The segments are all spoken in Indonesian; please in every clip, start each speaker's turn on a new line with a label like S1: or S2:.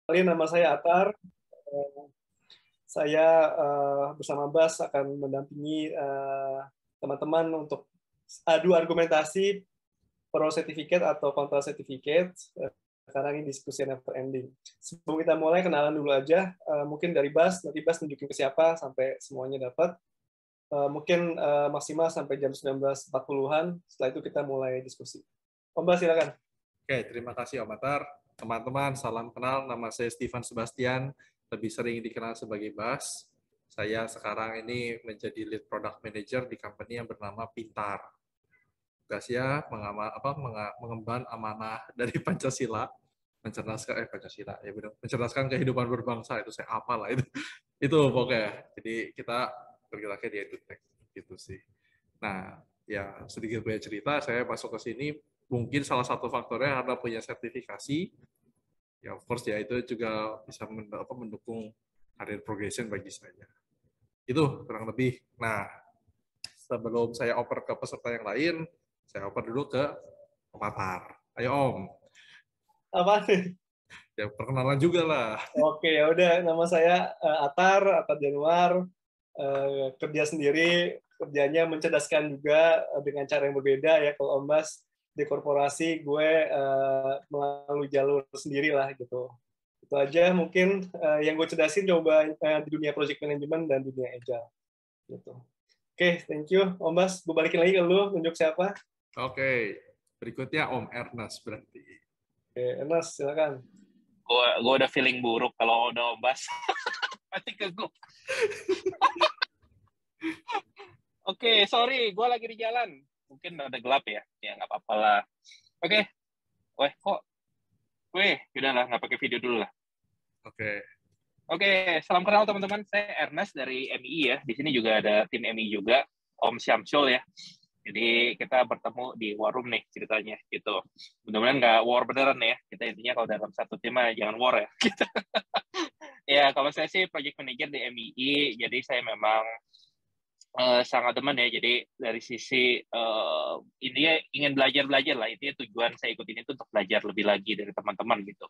S1: Kenalin, nama saya Atar. Saya bersama Bas akan mendampingi teman-teman untuk adu argumentasi pro certificate atau kontra certificate. Sekarang ini diskusi never ending. Sebelum kita mulai, kenalan dulu aja. Mungkin dari Bas, nanti Bas tunjukin ke siapa sampai semuanya dapat. Mungkin maksimal sampai jam 19.40-an. Setelah itu kita mulai diskusi. Om Bas, silakan.
S2: Oke, terima kasih Om Atar. Teman-teman, salam kenal. Nama saya Steven Sebastian, lebih sering dikenal sebagai Bas. Saya sekarang ini menjadi lead product manager di company yang bernama Pintar. Tugasnya mengemban amanah dari Pancasila, mencerdaskan kehidupan berbangsa. Itu saya apa lah itu pokoknya. Jadi kita bergeraknya di edutech gitu sih. Nah, ya sedikit banyak cerita. Saya masuk ke sini mungkin salah satu faktornya karena punya sertifikasi. Ya, of course ya itu juga bisa mendukung karir progression bagi saya. Itu kurang lebih. Nah, sebelum saya oper ke peserta yang lain, saya oper dulu ke Om Atar. Ayo Om.
S1: Apa nih?
S2: Ya perkenalan juga lah.
S1: Oke, ya udah. Nama saya Atar Januar. Kerja sendiri, kerjanya mencerdaskan juga dengan cara yang berbeda ya. Kalau Om Bas di korporasi, gue melalui jalur sendiri lah gitu. Itu aja mungkin yang gue cerdasin coba di dunia project management dan dunia agile gitu. Oke, thank you Om Bas. Gue balikin lagi ke lu, tunjuk siapa.
S2: Oke, berikutnya Om Ernest berarti.
S1: Oke, Ernest, silakan.
S3: Gue udah feeling buruk kalau udah Om Bas. Pasti ke gue. Oke, sorry, gue lagi di jalan. Mungkin ada gelap ya. Ya, nggak apa-apa lah. Oke. Udah lah, nggak pakai video dulu lah. Oke, salam kenal teman-teman. Saya Ernest dari MII ya. Di sini juga ada tim MII juga, Om Syamsul ya. Jadi kita bertemu di war room nih ceritanya gitu. Mudah-mudahan nggak war beneran ya. Kita intinya kalau dalam satu tim jangan war ya. Ya, kalau saya sih project manager di MII, jadi saya memang sangat demen ya. Jadi dari sisi intinya ingin belajar lah. Intinya tujuan saya ikut ini tuh untuk belajar lebih lagi dari teman-teman gitu.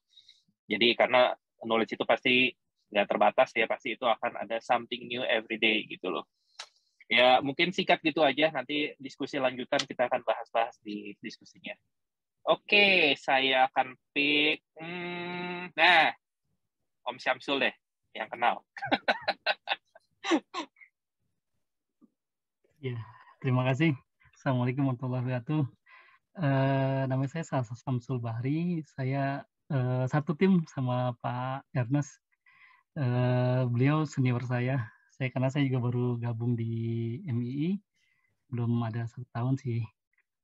S3: Jadi karena knowledge itu pasti nggak terbatas ya, pasti itu akan ada something new every day gitu loh. Ya mungkin singkat gitu aja, nanti diskusi lanjutan kita akan bahas-bahas di diskusinya. Oke, saya akan pick, nah, Om Syamsul deh, yang kenal.
S4: Ya, terima kasih. Assalamualaikum warahmatullahi wabarakatuh. Nama saya Syamsul Bahri. Saya satu tim sama Pak Ernest. Beliau senior saya. Karena saya juga baru gabung di MII, belum ada 1 tahun sih.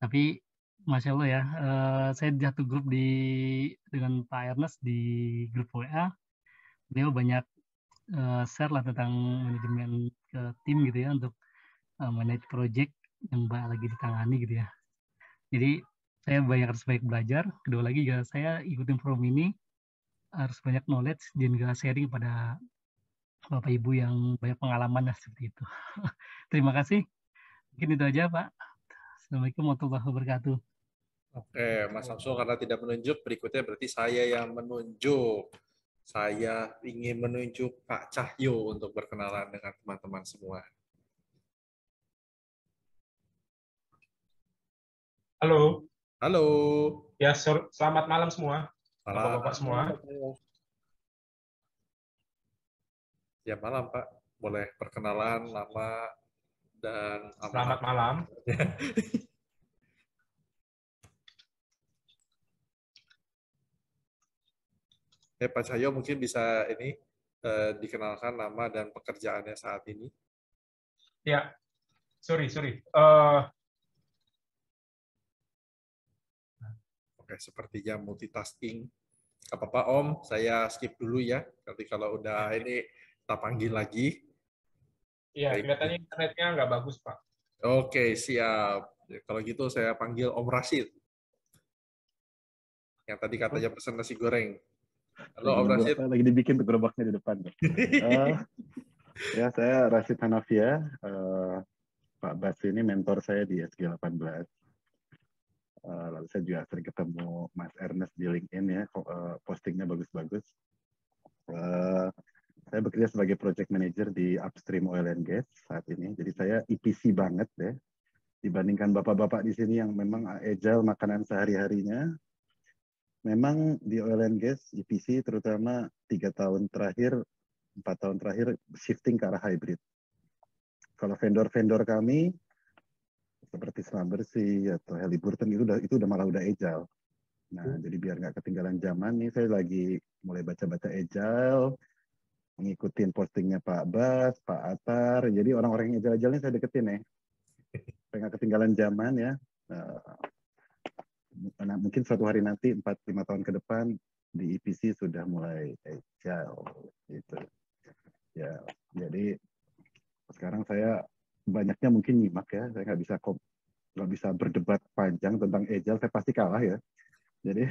S4: Tapi Masya Allah ya, saya di satu grup dengan Pak Ernest di grup WA. Beliau banyak share lah tentang manajemen ke tim gitu ya, untuk manage project yang lagi ditangani gitu ya. Jadi saya harus banyak belajar. Kedua lagi juga saya ikutin forum ini harus banyak knowledge dan juga sharing pada Bapak Ibu yang banyak pengalaman lah seperti itu. Terima kasih. Mungkin itu aja Pak. Assalamualaikum warahmatullahi wabarakatuh.
S2: Oke, Mas Samsul karena tidak menunjuk, berikutnya berarti saya yang menunjuk. Saya ingin menunjuk Pak Cahyo untuk berkenalan dengan teman-teman semua.
S5: Halo.
S2: Halo.
S5: Ya, selamat malam semua.
S2: Bapak-bapak
S5: semua.
S2: Ya, malam Pak. Boleh perkenalan nama dan
S5: Selamat malam.
S2: Pak Cahyo mungkin bisa ini dikenalkan nama dan pekerjaannya saat ini.
S5: Ya, sorry.
S2: Oke, sepertinya multitasking. Apa-apa Om, saya skip dulu ya. Nanti kalau udah ini kita panggil lagi.
S5: Iya, kelihatannya internetnya nggak bagus Pak.
S2: Oke, siap. Kalau gitu saya panggil Om Rashid. Yang tadi katanya pesan nasi goreng. Halo Om Rashid.
S6: Lagi dibikin tuh gerobaknya di depan. Ya, saya Rashid Hanafia. Pak Bas ini mentor saya di SG 18. Lalu saya juga sering ketemu Mas Ernest di LinkedIn ya, postingnya bagus-bagus. Eh, saya bekerja sebagai project manager di upstream oil and gas saat ini. Jadi saya EPC banget deh dibandingkan bapak-bapak di sini yang memang agile makanan sehari-harinya. Memang di oil and gas EPC terutama 3 tahun terakhir, 4 tahun terakhir shifting ke arah hybrid. Kalau vendor-vendor kami seperti Selam Bersih atau Halliburton itu udah malah udah agile. Nah, jadi biar nggak ketinggalan zaman nih, saya lagi mulai baca-baca agile, ngikutin postingnya Pak Bas, Pak Atar. Jadi orang-orang yang agile-agile ini saya deketin ya. Supaya nggak ketinggalan zaman ya. Nah, mungkin suatu hari nanti 4-5 tahun ke depan di EPC sudah mulai agile gitu. Ya, jadi sekarang saya banyaknya mungkin nyimak ya. Saya nggak bisa berdebat panjang tentang agile. Saya pasti kalah ya. Jadi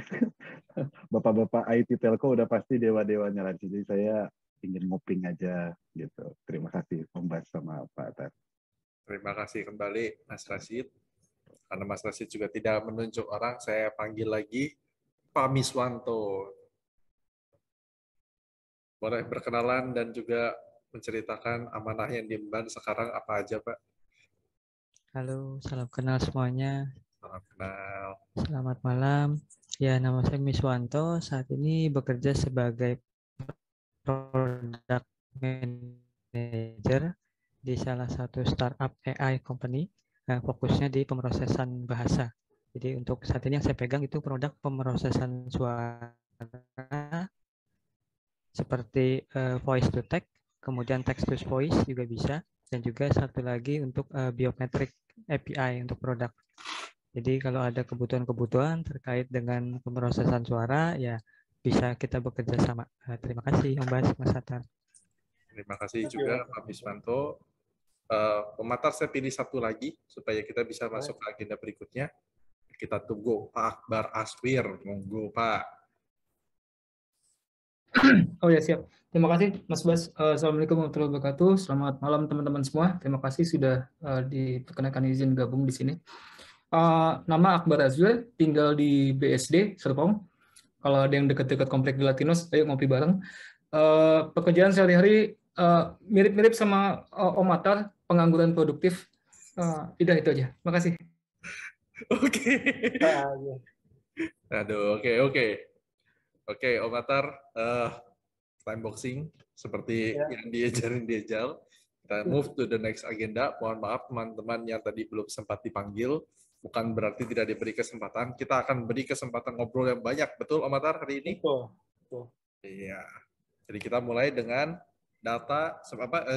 S6: bapak-bapak IT telco udah pasti dewa-dewanya lagi. Jadi saya ingin ngoping aja gitu. Terima kasih Om Bas sama Pak Atar.
S2: Terima kasih kembali Mas Rashid. Karena Mas Rashid juga tidak menunjuk orang, saya panggil lagi Pak Miswanto. Boleh berkenalan dan juga menceritakan amanah yang diemban sekarang apa aja, Pak?
S7: Halo, salam kenal semuanya.
S2: Salam kenal.
S7: Selamat malam. Ya, nama saya Miswanto. Saat ini bekerja sebagai product manager di salah satu startup AI company yang fokusnya di pemrosesan bahasa. Jadi untuk saat ini yang saya pegang itu produk pemrosesan suara seperti voice to text, kemudian text to voice juga bisa, dan juga satu lagi untuk biometric API untuk produk. Jadi kalau ada kebutuhan-kebutuhan terkait dengan pemrosesan suara, ya bisa kita bekerja sama. Terima kasih Om Bas, Mas Atar.
S2: Terima kasih juga Pak Miswanto. Pematar saya pilih satu lagi supaya kita bisa masuk ke agenda berikutnya. Kita tunggu Pak Akbar Aswir. Monggo Pak.
S8: Oh ya, siap. Terima kasih Mas Bas. Assalamualaikum warahmatullahi wabarakatuh. Selamat malam teman-teman semua. Terima kasih sudah diperkenankan izin gabung di sini. Nama Akbar Azwir, tinggal di BSD, Serpong. Kalau ada yang dekat-dekat komplek di Latinos, ayo ngopi bareng. Pekerjaan sehari-hari mirip-mirip sama Om Atar, pengangguran produktif. Tidak, itu aja. Terima kasih.
S2: Oke. Aduh, oke. Oke, Om Atar, time boxing seperti yang diajarin di Agile. Kita move to the next agenda. Mohon maaf teman-teman yang tadi belum sempat dipanggil. Bukan berarti tidak diberi kesempatan. Kita akan beri kesempatan ngobrol yang banyak. Betul, Om Atar, hari ini?
S1: Betul.
S2: Iya. Jadi kita mulai dengan data,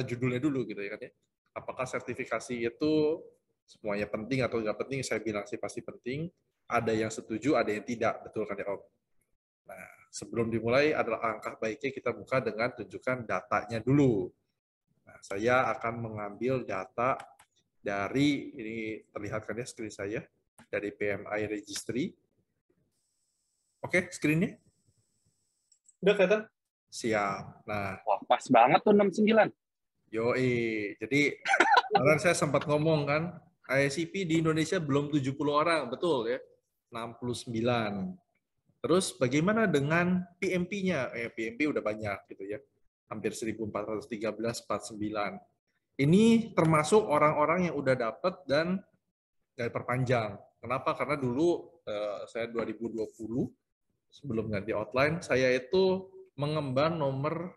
S2: judulnya dulu gitu ya kan ya. Apakah sertifikasi itu semuanya penting atau nggak penting? Saya bilang sih pasti penting. Ada yang setuju, ada yang tidak. Betul kan ya, Om? Nah, sebelum dimulai adalah langkah baiknya kita buka dengan tunjukkan datanya dulu. Nah, saya akan mengambil data dari, ini terlihat kan ya screen saya, dari PMI Registry. Oke, screen-nya?
S1: Udah kelihatan?
S2: Siap. Nah,
S3: Wah, pas banget tuh 69.
S2: Yoi. Jadi, kemarin saya sempat ngomong kan, ISCP di Indonesia belum 70 orang, betul ya? 69. Terus bagaimana dengan PMP-nya? PMP udah banyak gitu ya. Hampir 1413, 49. Ini termasuk orang-orang yang udah dapat dan dari perpanjang. Kenapa? Karena dulu saya 2020 sebelum ganti outline, saya itu mengemban nomor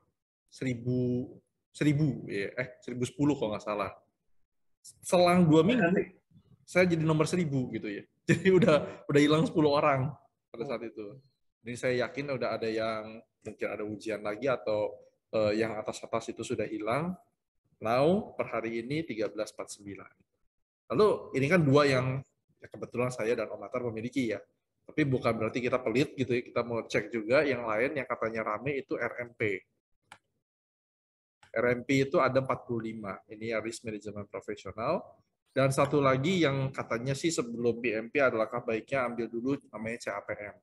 S2: 1010 kalau nggak salah. Selang 2 minggu saya jadi nomor 1000 gitu ya. Jadi udah hilang 10 orang pada saat itu. Jadi saya yakin udah ada yang mungkin ada ujian lagi atau yang atas-atas itu sudah hilang. Now per hari ini 1349. Lalu ini kan dua yang ya kebetulan saya dan Om Atar memiliki ya. Tapi bukan berarti kita pelit gitu ya. Kita mau cek juga yang lain yang katanya rame itu RMP. RMP itu ada 45. Ini Risk Management Professional. Dan satu lagi yang katanya sih sebelum PMP adalah baiknya ambil dulu namanya CAPM.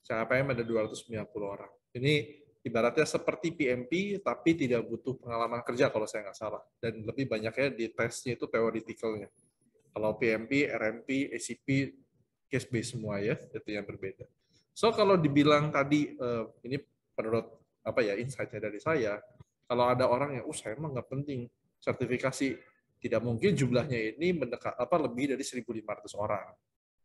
S2: CAPM ada 290 orang. Ini ibaratnya seperti PMP tapi tidak butuh pengalaman kerja kalau saya nggak salah. Dan lebih banyaknya di tesnya itu theoretical-nya. Kalau PMP, RMP, ACP, case-based semua ya, itu yang berbeda. So kalau dibilang tadi, ini menurut insight-nya dari saya, kalau ada orang yang, saya emang nggak penting sertifikasi, tidak mungkin jumlahnya ini lebih dari 1.500 orang.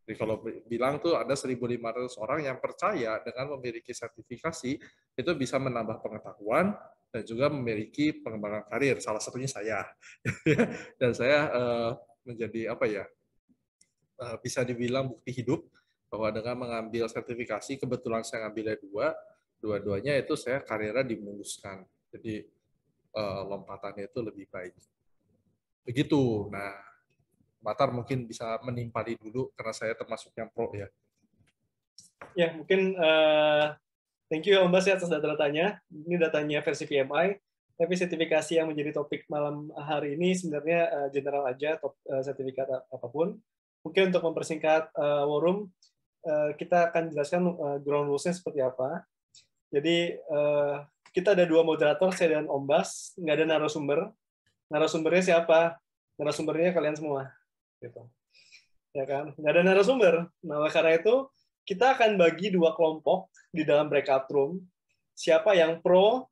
S2: Jadi kalau bilang tuh ada 1.500 orang yang percaya dengan memiliki sertifikasi itu bisa menambah pengetahuan dan juga memiliki pengembangan karir. Salah satunya saya. Dan saya menjadi bisa dibilang bukti hidup bahwa dengan mengambil sertifikasi, kebetulan saya ngambilnya dua-duanya itu saya karirnya dimuluskan. Jadi lompatannya itu lebih baik. Begitu. Nah, Matar mungkin bisa menimpali dulu karena saya termasuk yang pro ya.
S1: Ya, mungkin thank you Om Bas atas data-datanya. Ini datanya versi PMI, tapi sertifikasi yang menjadi topik malam hari ini sebenarnya general aja, sertifikat apapun. Mungkin untuk mempersingkat war room, kita akan jelaskan ground rules-nya seperti apa. Jadi kita ada 2 moderator, saya dan Om Bas, nggak ada narasumber. Narasumbernya siapa? Narasumbernya kalian semua. Gitu. Ya kan? Nggak ada narasumber. Nah, karena itu kita akan bagi 2 kelompok di dalam breakout room. Siapa yang pro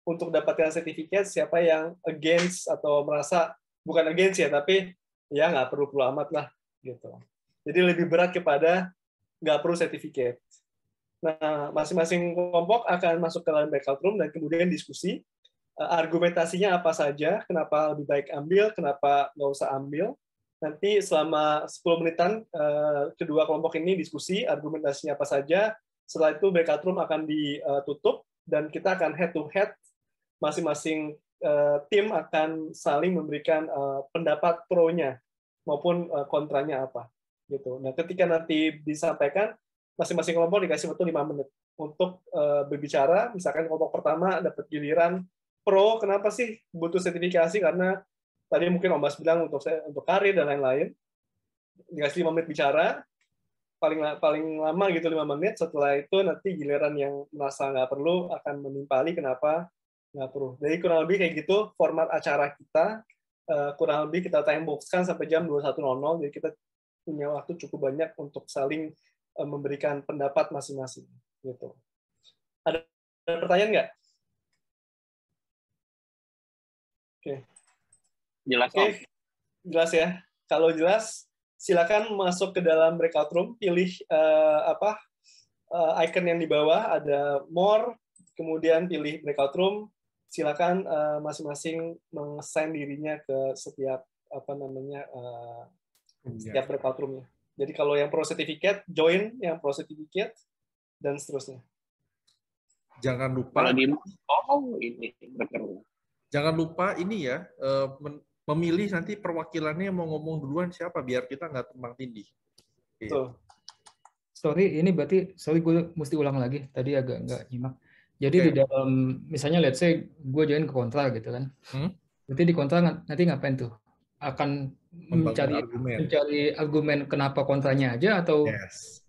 S1: untuk dapatkan sertifikat, siapa yang against atau merasa bukan against ya, tapi ya nggak perlu amat lah gitu. Jadi lebih berat kepada nggak perlu sertifikat. Nah, masing-masing kelompok akan masuk ke dalam breakout room dan kemudian diskusi argumentasinya apa saja, kenapa lebih baik ambil, kenapa nggak usah ambil. Nanti selama 10 menitan kedua kelompok ini diskusi argumentasinya apa saja. Setelah itu breakout room akan ditutup dan kita akan head to head, masing-masing tim akan saling memberikan pendapat pro-nya maupun kontranya apa gitu. Nah, ketika nanti disampaikan, masing-masing kelompok dikasih waktu 5 menit untuk berbicara. Misalkan kelompok pertama dapat giliran pro, kenapa sih butuh sertifikasi, karena tadi mungkin Om Bas bilang untuk karir dan lain-lain. Dikasih 5 menit bicara, paling lama gitu 5 menit. Setelah itu nanti giliran yang merasa nggak perlu akan menimpali kenapa nggak perlu. Jadi kurang lebih kayak gitu format acara kita. Kurang lebih kita time box-kan sampai jam 21.00. Jadi kita punya waktu cukup banyak untuk saling memberikan pendapat masing-masing. Gitu. Ada pertanyaan nggak? Oke.
S3: Jelas,
S1: Om. Jelas ya. Kalau jelas, silakan masuk ke dalam breakout room, pilih icon yang di bawah, ada more, kemudian pilih breakout room, silakan masing-masing meng-assign dirinya ke setiap setiap breakout room-nya. Jadi kalau yang pro sertifikat, join yang pro sertifikat, dan seterusnya.
S2: Jangan lupa. Jangan lupa ini ya, memilih nanti perwakilannya mau ngomong duluan siapa, biar kita nggak tumpang tindih.
S8: Betul. Sorry, ini berarti, gue mesti ulang lagi. Tadi agak nggak nyimak. Jadi di dalam, misalnya let's say gue join ke kontra gitu kan. Berarti di kontra nanti ngapain tuh? Akan mencari argumen kenapa kontranya aja atau?
S2: Yes.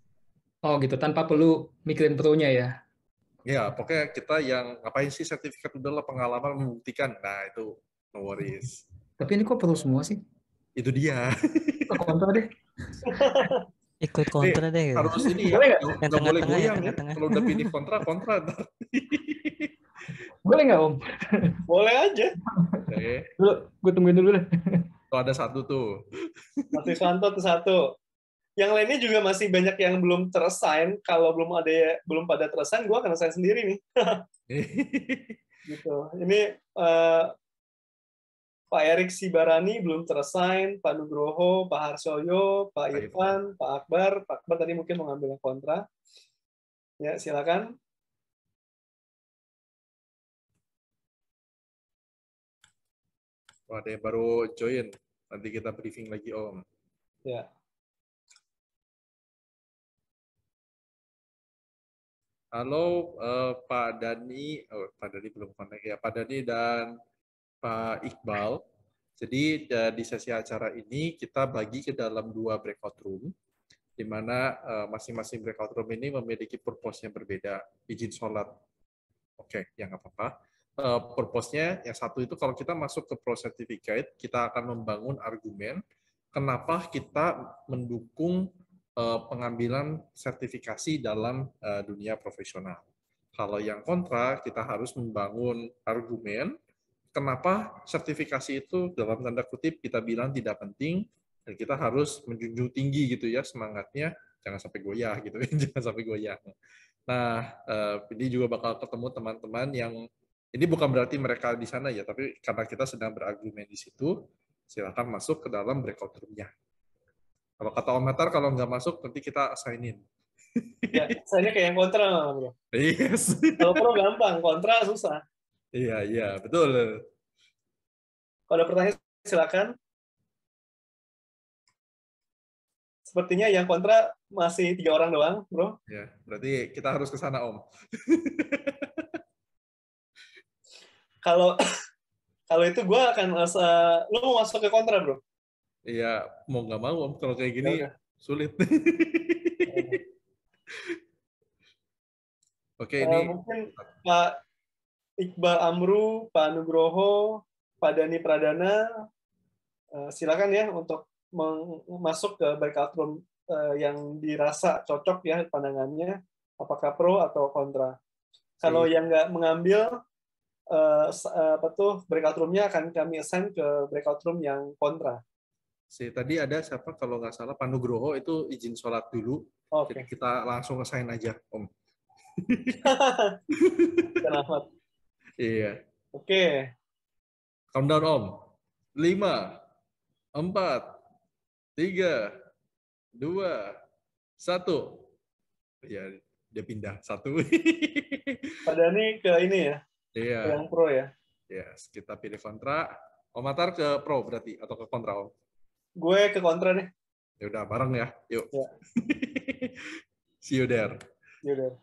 S8: Oh gitu, tanpa perlu mikirin pro-nya ya?
S2: Ya, pokoknya kita yang ngapain sih sertifikat adalah pengalaman membuktikan. Nah, itu no worries.
S8: Tapi ini kok perlu semua sih?
S2: Itu dia.
S8: Kontra deh.
S7: Ikut kontra deh.
S2: Harus ini ya. Nggak boleh goyang ya. Kalau udah pilih kontra.
S8: Boleh nggak Om?
S1: Boleh aja.
S2: Oke.
S8: Gue tungguin dulu deh.
S2: Tuh ada satu tuh.
S1: Mas Iswanto tuh satu. Yang lainnya juga masih banyak yang belum terassign. Kalau belum pada terassign, gue akan assign sendiri nih. Gitu. Ini Pak Erik Sibarani belum terassign, Pak Nugroho, Pak Harsoyo, Pak Irfan, Pak Akbar. Pak Akbar tadi mungkin mau ngambil yang kontra. Ya, silakan.
S2: Ada yang baru join. Nanti kita briefing lagi, Om.
S1: Ya.
S2: Halo Pak Dani, Pak Dani belum kontak ya, Pak Dani dan Pak Iqbal. Jadi di sesi acara ini kita bagi ke dalam 2 breakout room, di mana masing-masing breakout room ini memiliki purpose-nya berbeda. Izin sholat. Oke, ya nggak apa-apa. Purpose-nya yang satu itu kalau kita masuk ke Pro Certificate, kita akan membangun argumen kenapa kita mendukung pengambilan sertifikasi dalam dunia profesional. Kalau yang kontra, kita harus membangun argumen kenapa sertifikasi itu dalam tanda kutip kita bilang tidak penting, dan kita harus menjunjung tinggi gitu ya semangatnya, jangan sampai goyah gitu, jangan sampai goyah. Nah, ini juga bakal ketemu teman-teman yang ini bukan berarti mereka di sana ya, tapi karena kita sedang berargumen di situ, silakan masuk ke dalam breakout room-nya. Kalau kata Om Metar, kalau nggak masuk, nanti kita assign-in.
S1: Ya, saya kayak yang kontra, bro.
S2: Yes.
S1: Kalau pro gampang, kontra susah.
S2: Iya, iya, betul.
S1: Kalau ada pertanyaan, silakan. Sepertinya yang kontra masih 3 orang doang, bro.
S2: Ya, berarti kita harus ke sana, Om.
S1: Kalau kalau itu gue akan lu mau masuk ke kontra, bro.
S2: Iya, mau nggak mau, Om. Kalau kayak gini,
S1: Ya,
S2: sulit. Oke, ini
S1: mungkin Pak Iqbal Amru, Pak Nugroho, Pak Dani Pradana, silakan ya untuk masuk ke breakout room yang dirasa cocok ya pandangannya, apakah pro atau kontra. Kalau yang nggak mengambil breakout room-nya akan kami assign ke breakout room yang kontra.
S2: Tadi ada siapa kalau nggak salah Pak Nugroho itu izin sholat dulu.
S1: Oke.
S2: Jadi kita langsung assign aja, Om.
S1: Selamat.
S2: Iya.
S1: Oke.
S2: Countdown, Om. 5, 4, 3, 2, 1. Ya, dia pindah 1.
S1: Pada ini ke ini ya.
S2: Iya.
S1: Ke yang pro ya.
S2: Yes, kita pilih kontra. Om Matar ke pro berarti atau ke kontra, Om?
S1: Gue ke kontra deh.
S2: Ya udah bareng ya. Yuk.
S1: Ya.
S2: See you there.
S1: See you there.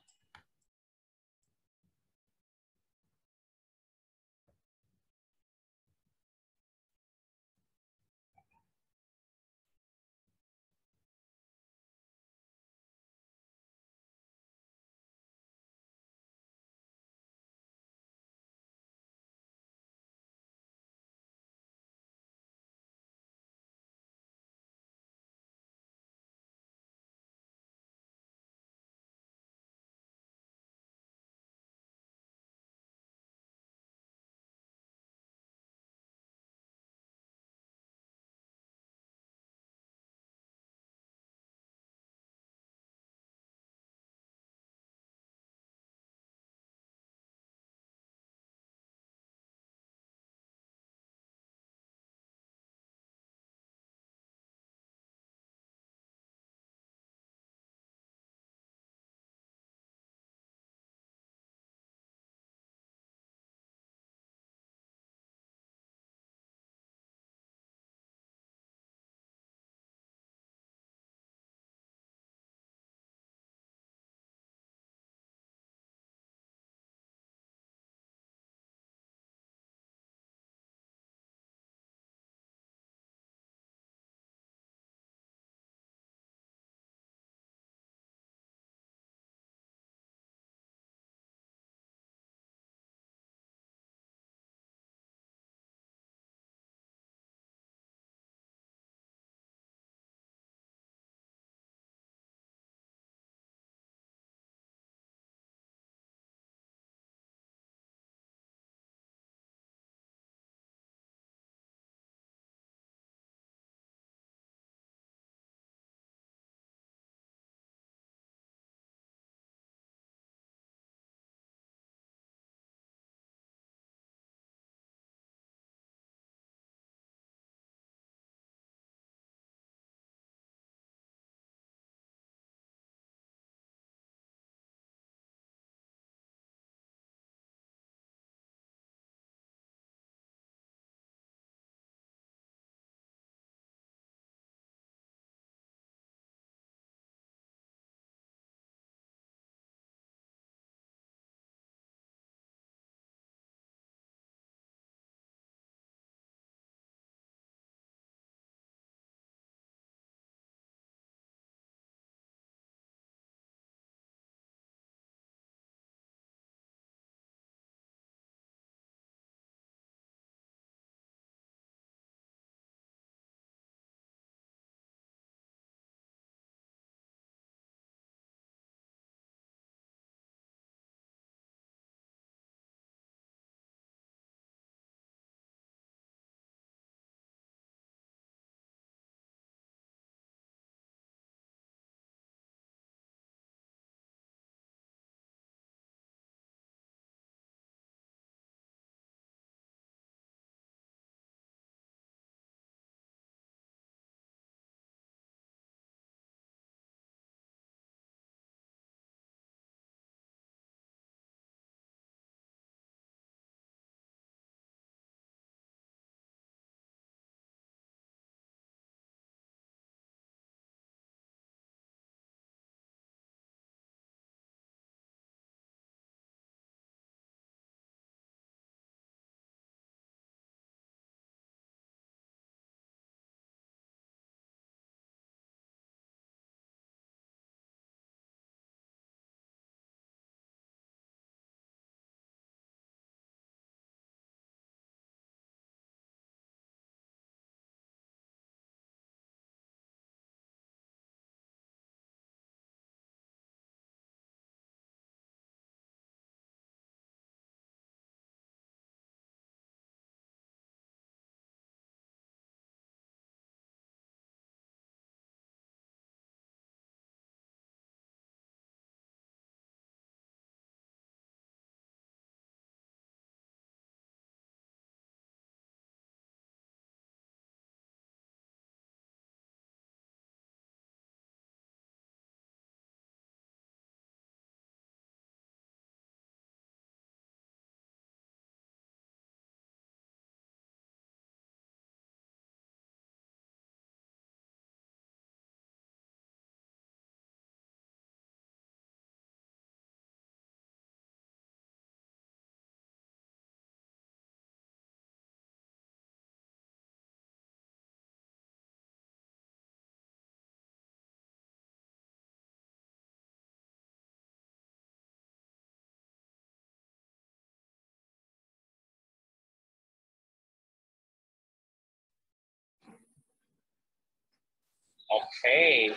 S3: Oke.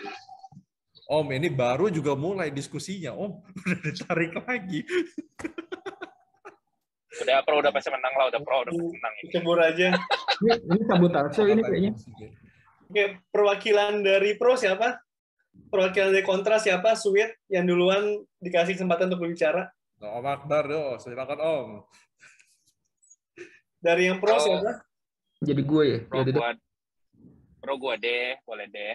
S2: Om, ini baru juga mulai diskusinya, Om. Udah ditarik lagi.
S3: Udah pro udah pasti menang lah, udah pasti menang ini.
S1: Cebur aja.
S8: Ini sabotase ini kayaknya.
S1: Oke, perwakilan dari pro siapa? Perwakilan dari kontra siapa? Sweet yang duluan dikasih kesempatan untuk berbicara.
S2: Om Akbar, yo, silakan Om.
S1: Dari yang pro siapa?
S8: Jadi gue ya.
S3: Pro gua deh, boleh deh.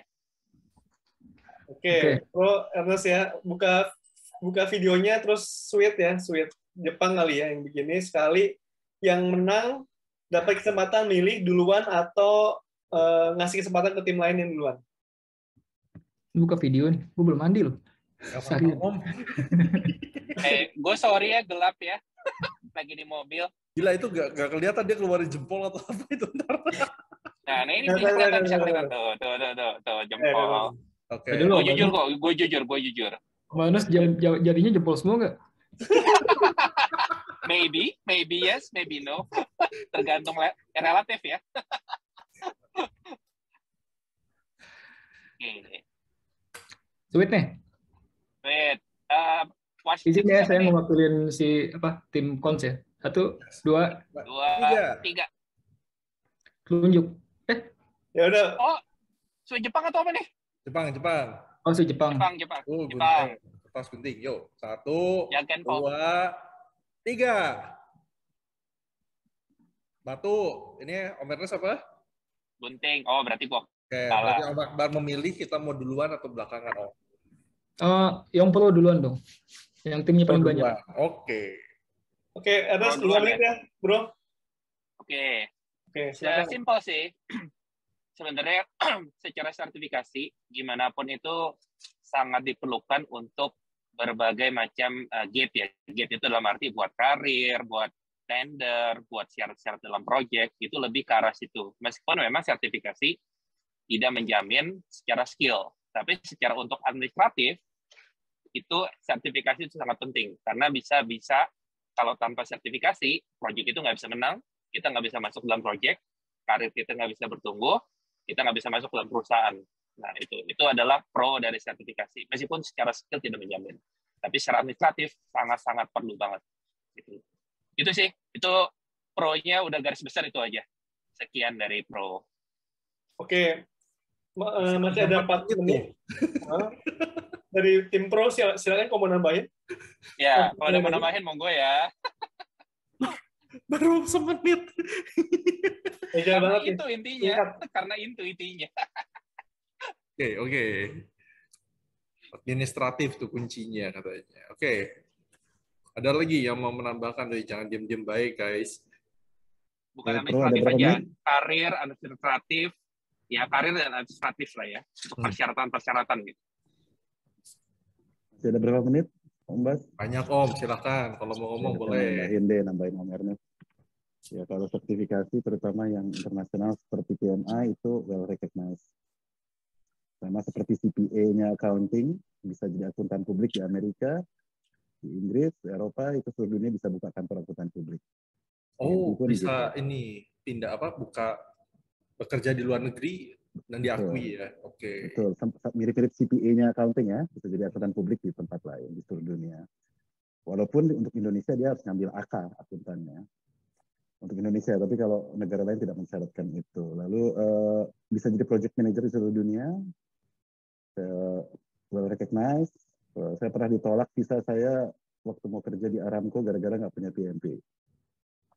S1: Oke, pro Ernest ya. Buka videonya terus Sweet ya, Sweet Jepang kali ya yang begini. Sekali yang menang dapat kesempatan milih duluan atau ngasih kesempatan ke tim lain yang duluan.
S8: Buka video nih. Gue belum mandi loh. Sorry.
S2: Om.
S3: Gue sorry ya, gelap ya. Lagi di mobil.
S2: Gila, itu gak kelihatan dia keluarin jempol atau apa itu ntar.
S3: Nah, ini kelihatan, bisa kelihatan. Tuh, jempol.
S2: Oke.
S3: Gue jujur.
S8: Manus jadinya jempol semua nggak?
S3: Maybe yes, maybe no. Tergantung relatif ya.
S8: Sweet nih.
S3: Sweet.
S8: Di sini ya saya mewakilin tim cons ya. 1, 2,
S3: 3.
S8: Tunjuk.
S1: Ya udah.
S3: Oh, Sweet Jepang atau apa nih?
S2: Jepang.
S8: Oh, Jepang.
S3: Jepang.
S2: Kertas gunting. Yuk, 1, 2, 3. Batu. Ini Om Ernest apa?
S3: Gunting. Oh, berarti gua.
S2: Oke, berarti Om Akbar memilih kita mau duluan atau belakangan, Om?
S8: Yang pro duluan dong. Yang timnya paling banyak.
S2: Oke,
S1: Ernest 2 menit ya, bro.
S3: Oke,
S1: silakan.
S3: simpel sih. Sebenarnya secara sertifikasi, gimana pun itu sangat diperlukan untuk berbagai macam gate ya. Gate itu dalam arti buat karir, buat tender, buat syarat-syarat dalam proyek, itu lebih ke arah situ. Meskipun memang sertifikasi tidak menjamin secara skill, tapi secara untuk administratif, itu sertifikasi itu sangat penting. Karena bisa kalau tanpa sertifikasi, proyek itu nggak bisa menang, kita nggak bisa masuk dalam proyek, karir kita nggak bisa bertumbuh, kita nggak bisa masuk dalam perusahaan. Nah, itu adalah pro dari sertifikasi. Meskipun secara skill tidak menjamin. Tapi secara administratif sangat-sangat perlu banget. Itu sih. Itu pro-nya udah garis besar itu aja. Sekian dari pro.
S1: Oke. Masih ada 4 menit. Dari tim pro, silakan kalau mau nambahin.
S3: Ya, kalau ada mau nambahin, monggo ya.
S2: Baru semenit.
S3: Karena itu intinya. Karena itu intinya.
S2: Oke. Administratif tuh kuncinya katanya. Oke. Ada lagi yang mau menambahkan? Jangan diam-diam baik, guys.
S3: Bukan administratif aja. Karir, administratif. Ya, karir dan administratif lah ya. Untuk persyaratan-persyaratan gitu.
S6: Masih ada berapa menit, Om Bas?
S2: Banyak, Om. Silakan. Kalau mau ngomong boleh.
S6: Nambahin Om Ernest. Ya, kalau sertifikasi terutama yang internasional seperti PMI itu well recognized. Sama seperti CPA-nya accounting, bisa jadi akuntan publik di Amerika, di Inggris, di Eropa, itu seluruh dunia bisa buka kantor akuntan publik.
S2: Oh, bisa gitu. Ini pindah buka bekerja di luar negeri dan diakui. Betul. Ya. Oke.
S6: Betul, mirip-mirip CPA-nya accounting ya, bisa jadi akuntan publik di tempat lain di seluruh dunia. Walaupun untuk Indonesia dia harus ngambil AK akuntannya. Untuk Indonesia, tapi kalau negara lain tidak mensyaratkan itu. Lalu bisa jadi project manager di seluruh dunia, well recognized. Saya pernah ditolak visa saya waktu mau kerja di Aramco gara-gara nggak punya PMP.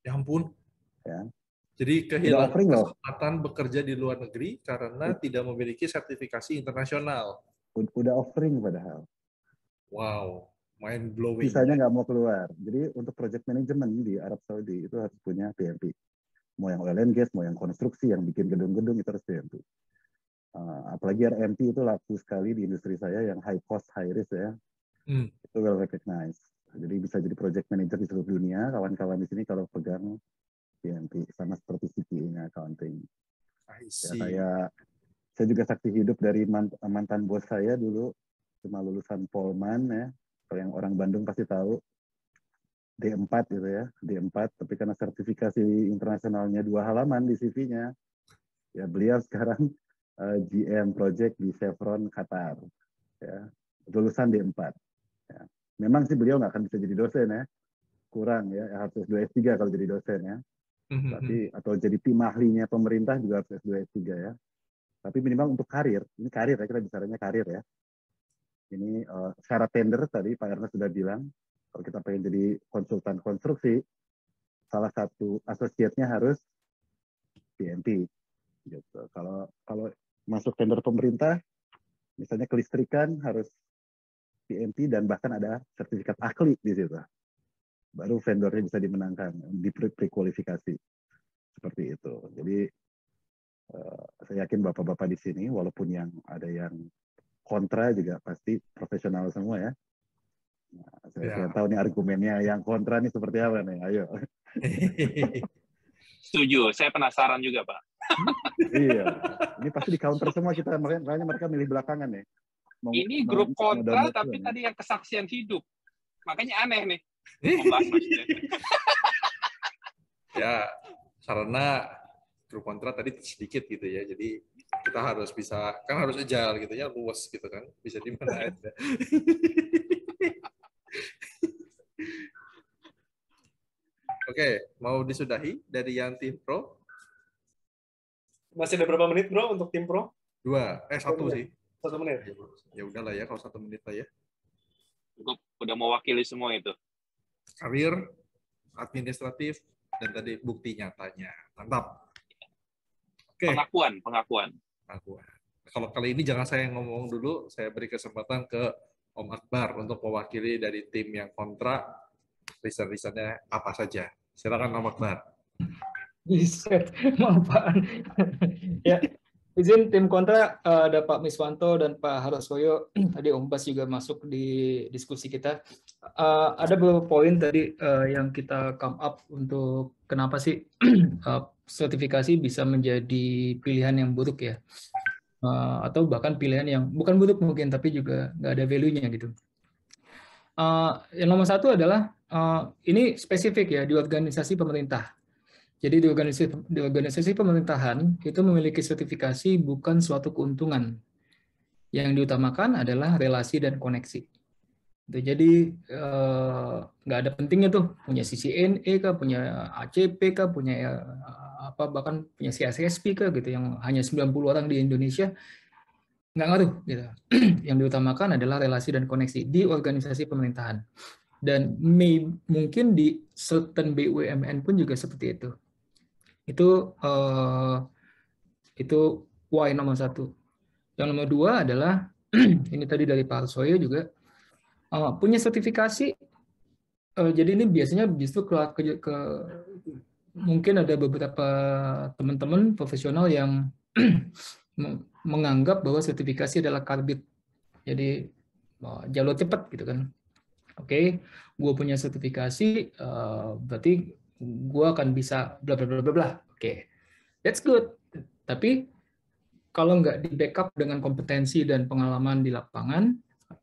S2: Ya ampun.
S6: Ya.
S2: Jadi kehilangan kesempatan bekerja di luar negeri karena tidak memiliki sertifikasi internasional.
S6: Udah offering padahal.
S2: Wow. Mind blowing.
S6: Visanya nggak mau keluar. Jadi untuk project management di Arab Saudi itu harus punya PMP. Mau yang oil and gas, mau yang konstruksi, yang bikin gedung-gedung itu harus PMP. Apalagi RMP itu laku sekali di industri saya yang high cost, high risk ya. Itu well recognized. Jadi bisa jadi project manager di seluruh dunia. Kawan-kawan di sini kalau pegang PMP sama seperti CPA-nya accounting. Ya, saya juga saksi hidup dari mantan bos saya dulu, cuma lulusan Polman ya. Kalau yang orang Bandung pasti tahu, D4 gitu ya, D4, tapi karena sertifikasi internasionalnya 2 halaman di CV-nya, ya beliau sekarang GM Project di Chevron Qatar. Ya. Lulusan D4. Ya. Memang sih beliau nggak akan bisa jadi dosen ya, kurang ya, harus S2 S3 kalau jadi dosen ya. Tapi atau jadi tim ahlinya pemerintah juga harus S2 S3 ya. Tapi minimal untuk karir, ini karir ya, kita bicaranya karir ya. Ini syarat tender tadi Pak Ernest sudah bilang, kalau kita pengen jadi konsultan konstruksi, salah satu asosiatnya harus PMP. Gitu. Kalau masuk tender pemerintah, misalnya kelistrikan harus PMP dan bahkan ada sertifikat ahli di situ. Baru vendornya bisa dimenangkan, di pre-kualifikasi. Seperti itu. Jadi saya yakin bapak-bapak di sini, walaupun yang ada yang kontra juga pasti profesional semua ya. Nah, saya tahu nih argumennya yang kontra nih seperti apa nih, ayo.
S3: Setuju, saya penasaran juga Pak.
S6: Iya, ini pasti di counter semua kita, makanya mereka milih belakangan nih.
S3: Ini grup kontra tapi tadi yang kesaksian hidup, makanya aneh nih.
S2: Ya, karena grup kontra tadi sedikit gitu ya, jadi kita harus bisa, kan harus agile gitu ya, luas gitu kan, bisa di mana aja. Oke, mau disudahi dari yang tim pro?
S1: Masih ada berapa menit bro untuk tim pro?
S2: 1 sih.
S1: 1 menit.
S2: Ya udahlah ya, kalau 1 menit lah ya.
S3: Cukup, udah mewakili semua itu.
S2: Karir, administratif, dan tadi bukti nyatanya. Mantap. Oke.
S3: Pengakuan.
S2: Kalau kali ini jangan saya yang ngomong dulu, saya beri kesempatan ke Om Akbar untuk mewakili dari tim yang kontra. Reason-reasonnya apa saja. Silakan Om Akbar.
S8: Bisa, apaan? Ya, izin tim kontra ada Pak Miswanto dan Pak Harsoyo. Tadi Om Bas juga masuk di diskusi kita. Ada beberapa poin tadi yang kita come up untuk kenapa sih sertifikasi bisa menjadi pilihan yang buruk ya, atau bahkan pilihan yang bukan buruk mungkin tapi juga nggak ada value-nya gitu. Yang nomor 1 adalah ini spesifik ya di organisasi pemerintah. Jadi di organisasi pemerintahan itu memiliki sertifikasi bukan suatu keuntungan. Yang diutamakan adalah relasi dan koneksi. Jadi nggak ada pentingnya tuh punya CCNA kah, punya ACP kah, punya bahkan punya CSSP kah gitu yang hanya 90 orang di Indonesia, nggak ngaruh gitu. Yang diutamakan adalah relasi dan koneksi di organisasi pemerintahan. Dan mungkin di certain BUMN pun juga seperti itu. Itu why nomor 1. Yang nomor 2 adalah ini tadi dari Pak Arsoyo juga punya sertifikasi. Jadi ini biasanya justru mungkin ada beberapa teman-teman profesional yang menganggap bahwa sertifikasi adalah karbit. Jadi jalur cepat gitu kan. Oke, gue punya sertifikasi, berarti gue akan bisa bla bla bla bla bla. Oke, that's good. Tapi kalau nggak di backup dengan kompetensi dan pengalaman di lapangan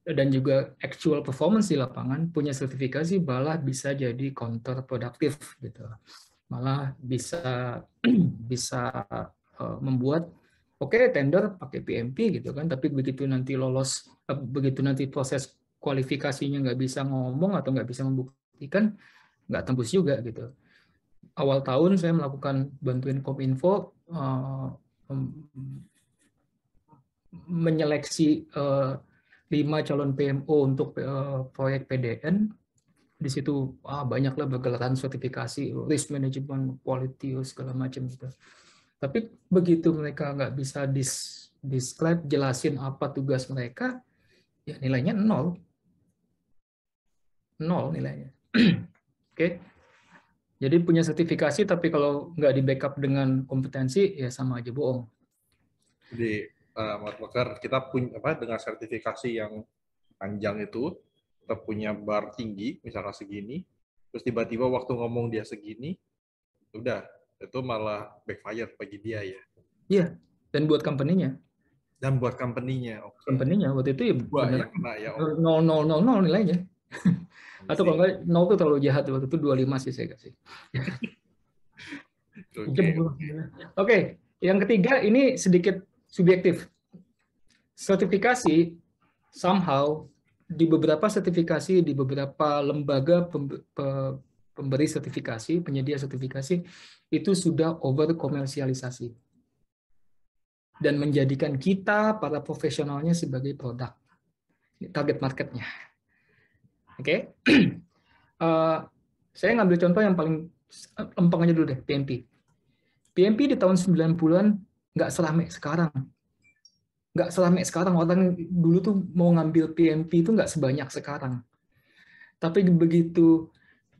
S8: dan juga actual performance di lapangan, punya sertifikasi malah bisa jadi counterproductive gitu. Malah bisa membuat tender pakai PMP gitu kan, tapi begitu nanti begitu nanti proses kualifikasinya nggak bisa ngomong atau nggak bisa membuktikan, nggak tembus juga gitu. Awal tahun saya melakukan bantuin Kominfo menyeleksi 5 calon PMO untuk proyek PDN. Di situ banyaklah bergelaran sertifikasi, risk management, quality, segala macam gitu. Tapi begitu mereka nggak bisa describe, jelasin apa tugas mereka, ya nilainya 0 nilainya. Oke. Jadi punya sertifikasi tapi kalau nggak di backup dengan kompetensi ya sama aja bohong.
S2: Jadi Mas Bakar, kita punya dengan sertifikasi yang panjang itu, kita punya bar tinggi, misalnya segini, terus tiba-tiba waktu ngomong dia segini, udah itu malah backfire bagi dia ya.
S8: Iya, dan buat company-nya.
S2: Okay.
S8: Company-nya waktu itu ya benar.
S2: Ya,
S8: 0 nilainya. Atau kalau nggak 0 itu terlalu jahat, waktu itu 25 sih saya kasih. Oke, yang ketiga ini sedikit subjektif. Sertifikasi somehow di beberapa sertifikasi, di beberapa lembaga pemberi sertifikasi, penyedia sertifikasi, itu sudah over komersialisasi dan menjadikan kita para profesionalnya sebagai produk target marketnya. Oke, saya ngambil contoh yang paling lempeng aja dulu deh, PMP. PMP di tahun 90-an nggak seramai sekarang. Nggak seramai sekarang, orang dulu tuh mau ngambil PMP itu nggak sebanyak sekarang. Tapi begitu,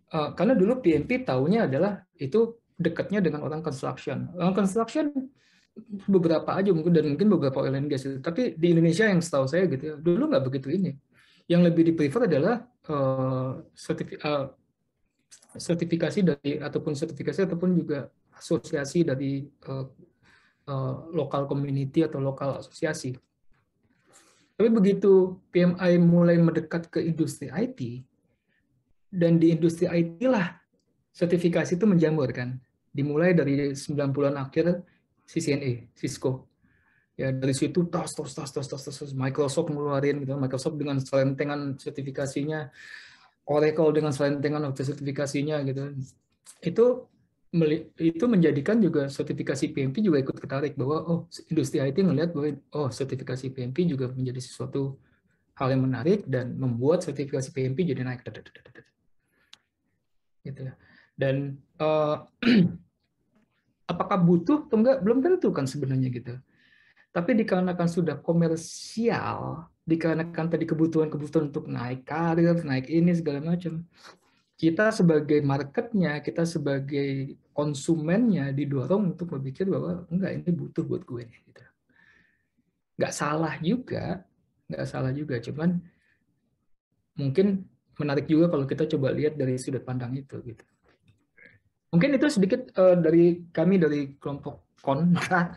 S8: karena dulu PMP taunya adalah itu dekatnya dengan orang construction. Orang construction beberapa aja mungkin, dan mungkin beberapa oil and gas. Tapi di Indonesia yang setahu saya gitu ya, dulu nggak begitu ini. Yang lebih di-prefer adalah sertifikasi dari ataupun juga asosiasi dari lokal community atau lokal asosiasi. Tapi begitu PMI mulai mendekat ke industri IT, dan di industri IT lah sertifikasi itu menjamur kan. Dimulai dari 90-an akhir CCNA, Cisco. Ya dari situ tos Microsoft ngeluarin gitu, Microsoft dengan selentengan sertifikasinya, Oracle dengan selentengan sertifikasinya gitu. Itu menjadikan juga sertifikasi PMP juga ikut ketarik bahwa oh industri IT ngelihat bahwa oh sertifikasi PMP juga menjadi sesuatu hal yang menarik dan membuat sertifikasi PMP jadi naik gitu ya. Dan apakah butuh atau enggak belum tentu kan sebenarnya gitu. Tapi dikarenakan sudah komersial, dikarenakan tadi kebutuhan untuk naik karir, naik ini segala macam, kita sebagai marketnya, kita sebagai konsumennya didorong untuk berpikir bahwa enggak, ini butuh buat gue. Gitu. Nggak salah juga, cuman mungkin menarik juga kalau kita coba lihat dari sudut pandang itu. Gitu. Mungkin itu sedikit dari kami dari kelompok kontra.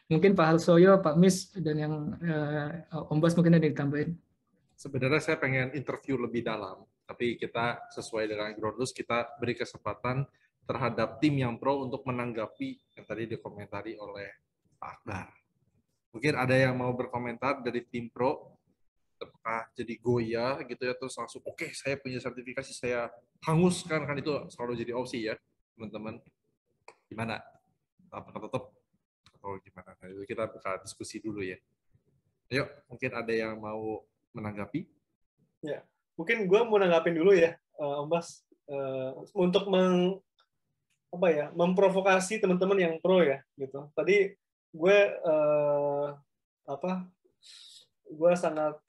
S8: Mungkin Pak Harsoyo, Pak Mis, dan yang Om Bas mungkin ada ditambahin.
S2: Sebenarnya saya pengen interview lebih dalam, tapi kita sesuai dengan ground rules, kita beri kesempatan terhadap tim yang pro untuk menanggapi yang tadi dikomentari oleh Pak Akbar. Mungkin ada yang mau berkomentar dari tim pro, apakah jadi goyah gitu ya, terus langsung oke, saya punya sertifikasi, saya hanguskan, kan itu selalu jadi opsi ya, teman-teman. Gimana? Apakah tetap? Atau gimana? Nah, itu kita buka diskusi dulu ya. Ayo, mungkin ada yang mau menanggapi?
S1: Ya, mungkin gue mau nanggapin dulu ya, Om Bas, untuk memprovokasi teman-teman yang pro ya, gitu. Tadi gue gue sangat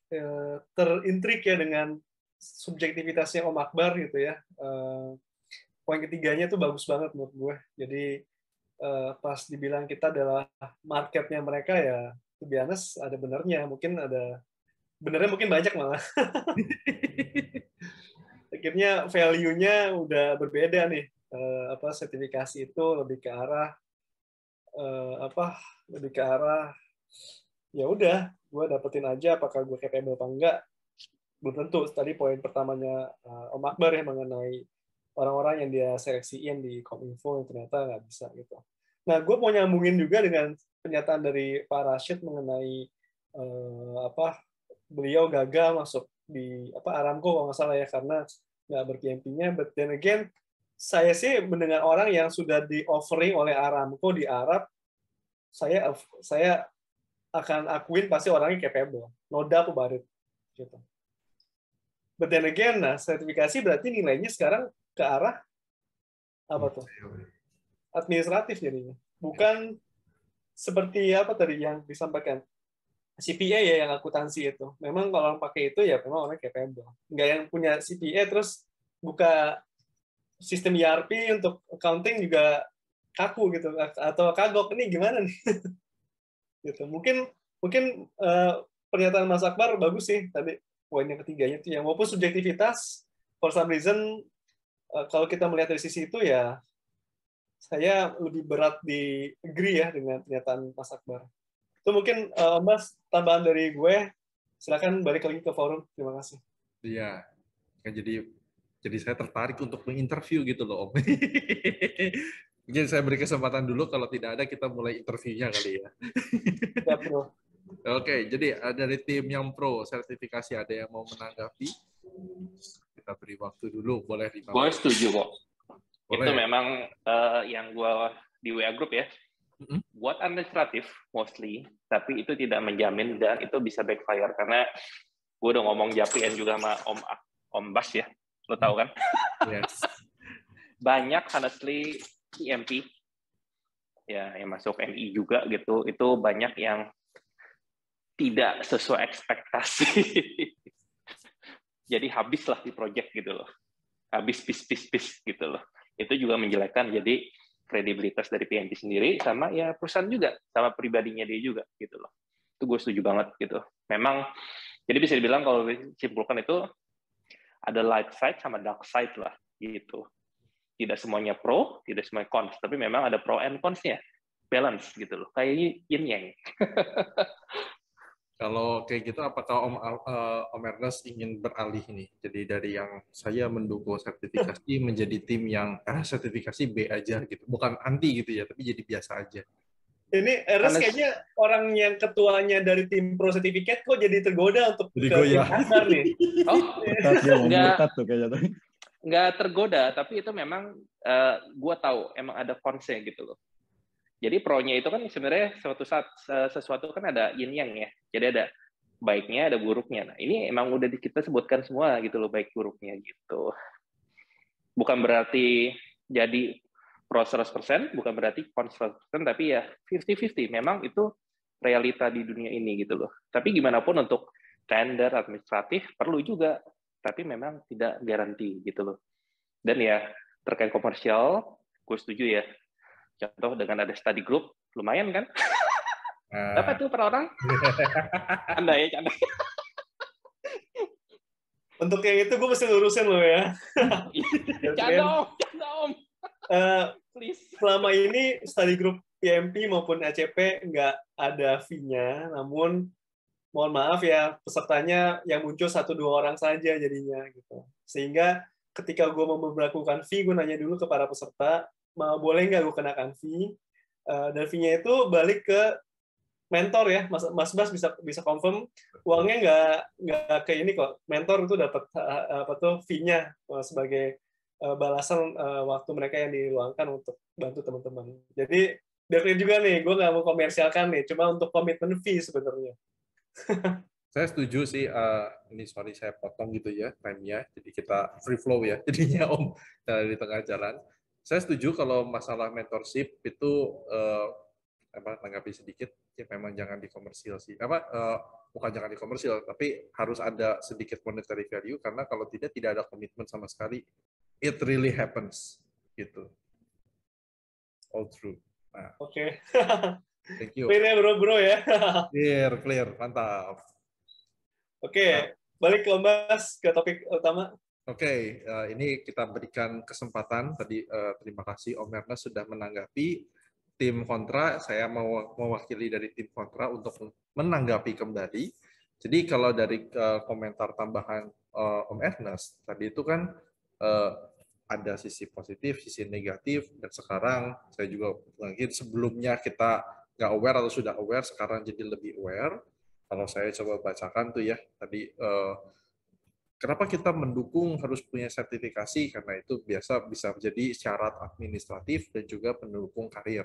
S1: terintrik ya dengan subjektivitasnya Om Akbar gitu ya. Poin ketiganya tuh bagus banget menurut gue. Jadi pas dibilang kita adalah marketnya mereka ya, to be honest, ada benernya, mungkin banyak malah. Akhirnya value-nya udah berbeda nih. Sertifikasi itu lebih ke arah ya udah, gue dapetin aja apakah gue capable apa enggak. Belum tentu. Tadi poin pertamanya Om Akbar ya mengenai orang-orang yang dia seleksiin di Kominfo yang ternyata nggak bisa gitu. Nah, gue mau nyambungin juga dengan pernyataan dari Pak Rashid mengenai beliau gagal masuk di Aramco kalau nggak salah ya karena nggak ber-PMP-nya. But then again, saya sih mendengar orang yang sudah di offering oleh Aramco di Arab, saya akan akuin pasti orangnya capable, no doubt about it. Gitu. But then again, nah sertifikasi berarti nilainya sekarang ke arah apa tuh? Administratif jadinya. Bukan seperti apa tadi yang disampaikan CPA ya, yang akuntansi itu. Memang kalau orang pakai itu ya memang orang capable. Nggak yang punya CPA terus buka sistem ERP untuk accounting juga kaku gitu, atau kagok, ini gimana nih? Gitu. Mungkin pernyataan Mas Akbar bagus sih tadi. Poin yang ketiganya itu yang walaupun subjektivitas, for some reason kalau kita melihat dari sisi itu ya saya lebih berat di agree ya dengan pernyataan Mas Akbar. Itu mungkin Mas, tambahan dari gue. Silakan balik lagi ke forum. Terima kasih.
S2: Iya, kan jadi saya tertarik untuk menginterview gitu loh Om. Mungkin saya beri kesempatan dulu, kalau tidak ada kita mulai interviewnya kali ya.
S1: Ya, bro.
S2: Oke, jadi dari tim yang pro sertifikasi ada yang mau menanggapi? Kita beri waktu dulu, boleh 5
S3: Gue setuju kok.
S2: Boleh.
S3: Itu memang yang gue di WA Group ya, buat administratif mostly, tapi itu tidak menjamin dan itu bisa backfire karena gue udah ngomong Japian juga sama Om Bas ya, lo tahu kan?
S2: Yes.
S3: Banyak honestly EMP ya yang masuk MI juga gitu, itu banyak yang tidak sesuai ekspektasi. Jadi habislah di project gitu loh. Habis pis gitu loh. Itu juga menjelekkan jadi kredibilitas dari PMP sendiri sama ya perusahaan juga, sama pribadinya dia juga gitu loh. Itu gue setuju banget gitu. Memang jadi bisa dibilang kalau disimpulkan itu ada light side sama dark side lah gitu. Tidak semuanya pro, tidak semuanya cons, tapi memang ada pro and cons-nya. Balance gitu loh. Kayak yin yang.
S2: Kalau kayak gitu, apakah Om Ernest ingin beralih nih? Jadi dari yang saya mendukung sertifikasi menjadi tim yang sertifikasi B aja gitu, bukan anti gitu ya, tapi jadi biasa aja.
S1: Ini Ernest kayaknya orang yang ketuanya dari tim pro sertifikat kok jadi tergoda untuk ke tim Akbar nih.
S3: Oh,
S6: enggak tuh kayaknya.
S3: Nggak tergoda, tapi itu memang gue tahu emang ada konsnya gitu loh. Jadi pro-nya itu kan sebenarnya sesuatu kan ada yin yang ya. Jadi ada baiknya, ada buruknya. Nah, ini emang udah kita sebutkan semua gitu loh, baik buruknya gitu. Bukan berarti jadi pro 100%, bukan berarti con 100%, tapi ya 50-50. Memang itu realita di dunia ini gitu loh. Tapi gimana pun untuk tender administratif perlu juga, tapi memang tidak garansi gitu loh. Dan ya terkait komersial, gue setuju ya. Contoh dengan ada study group, lumayan kan? Berapa tuh per orang? Canda ya, canda.
S1: Untuk yang itu gue mesti lurusin lo ya.
S3: Canda om.
S1: Please. Selama ini study group PMP maupun ACP nggak ada fee-nya, namun mohon maaf ya, pesertanya yang muncul 1-2 orang saja jadinya gitu. Sehingga ketika gue mau memperlakukan fee, gue nanya dulu ke para peserta, boleh nggak gue kenakan fee? Dan fee-nya itu balik ke mentor ya, Mas Bas bisa confirm, uangnya nggak ke ini kok. Mentor itu dapat fee-nya sebagai balasan waktu mereka yang diluangkan untuk bantu teman-teman. Jadi biar clear juga nih, gue nggak mau komersialkan nih, cuma untuk komitmen fee sebenarnya.
S2: Saya setuju sih, ini sorry saya potong gitu ya time-nya, jadi kita free flow ya jadinya Om di tengah jalan. Saya setuju kalau masalah mentorship itu tanggapi sedikit, ya memang jangan dikomersil sih. Bukan jangan dikomersil, tapi harus ada sedikit monetary value, karena kalau tidak ada komitmen sama sekali. It really happens gitu. All true. Nah.
S1: Oke.
S2: Thank you.
S1: Clear ya bro ya.
S2: Clear, mantap.
S1: Oke, balik ke Mas ke topik utama.
S2: Oke, ini kita berikan kesempatan tadi. Terima kasih Om Ernest sudah menanggapi. Tim kontra, saya mau mewakili dari tim kontra untuk menanggapi kembali. Jadi kalau dari komentar tambahan Om Ernest tadi itu kan ada sisi positif, sisi negatif, dan sekarang saya juga mungkin sebelumnya kita nggak aware atau sudah aware, sekarang jadi lebih aware. Kalau saya coba bacakan tuh ya, tadi kenapa kita mendukung harus punya sertifikasi, karena itu bisa menjadi syarat administratif dan juga pendukung karir.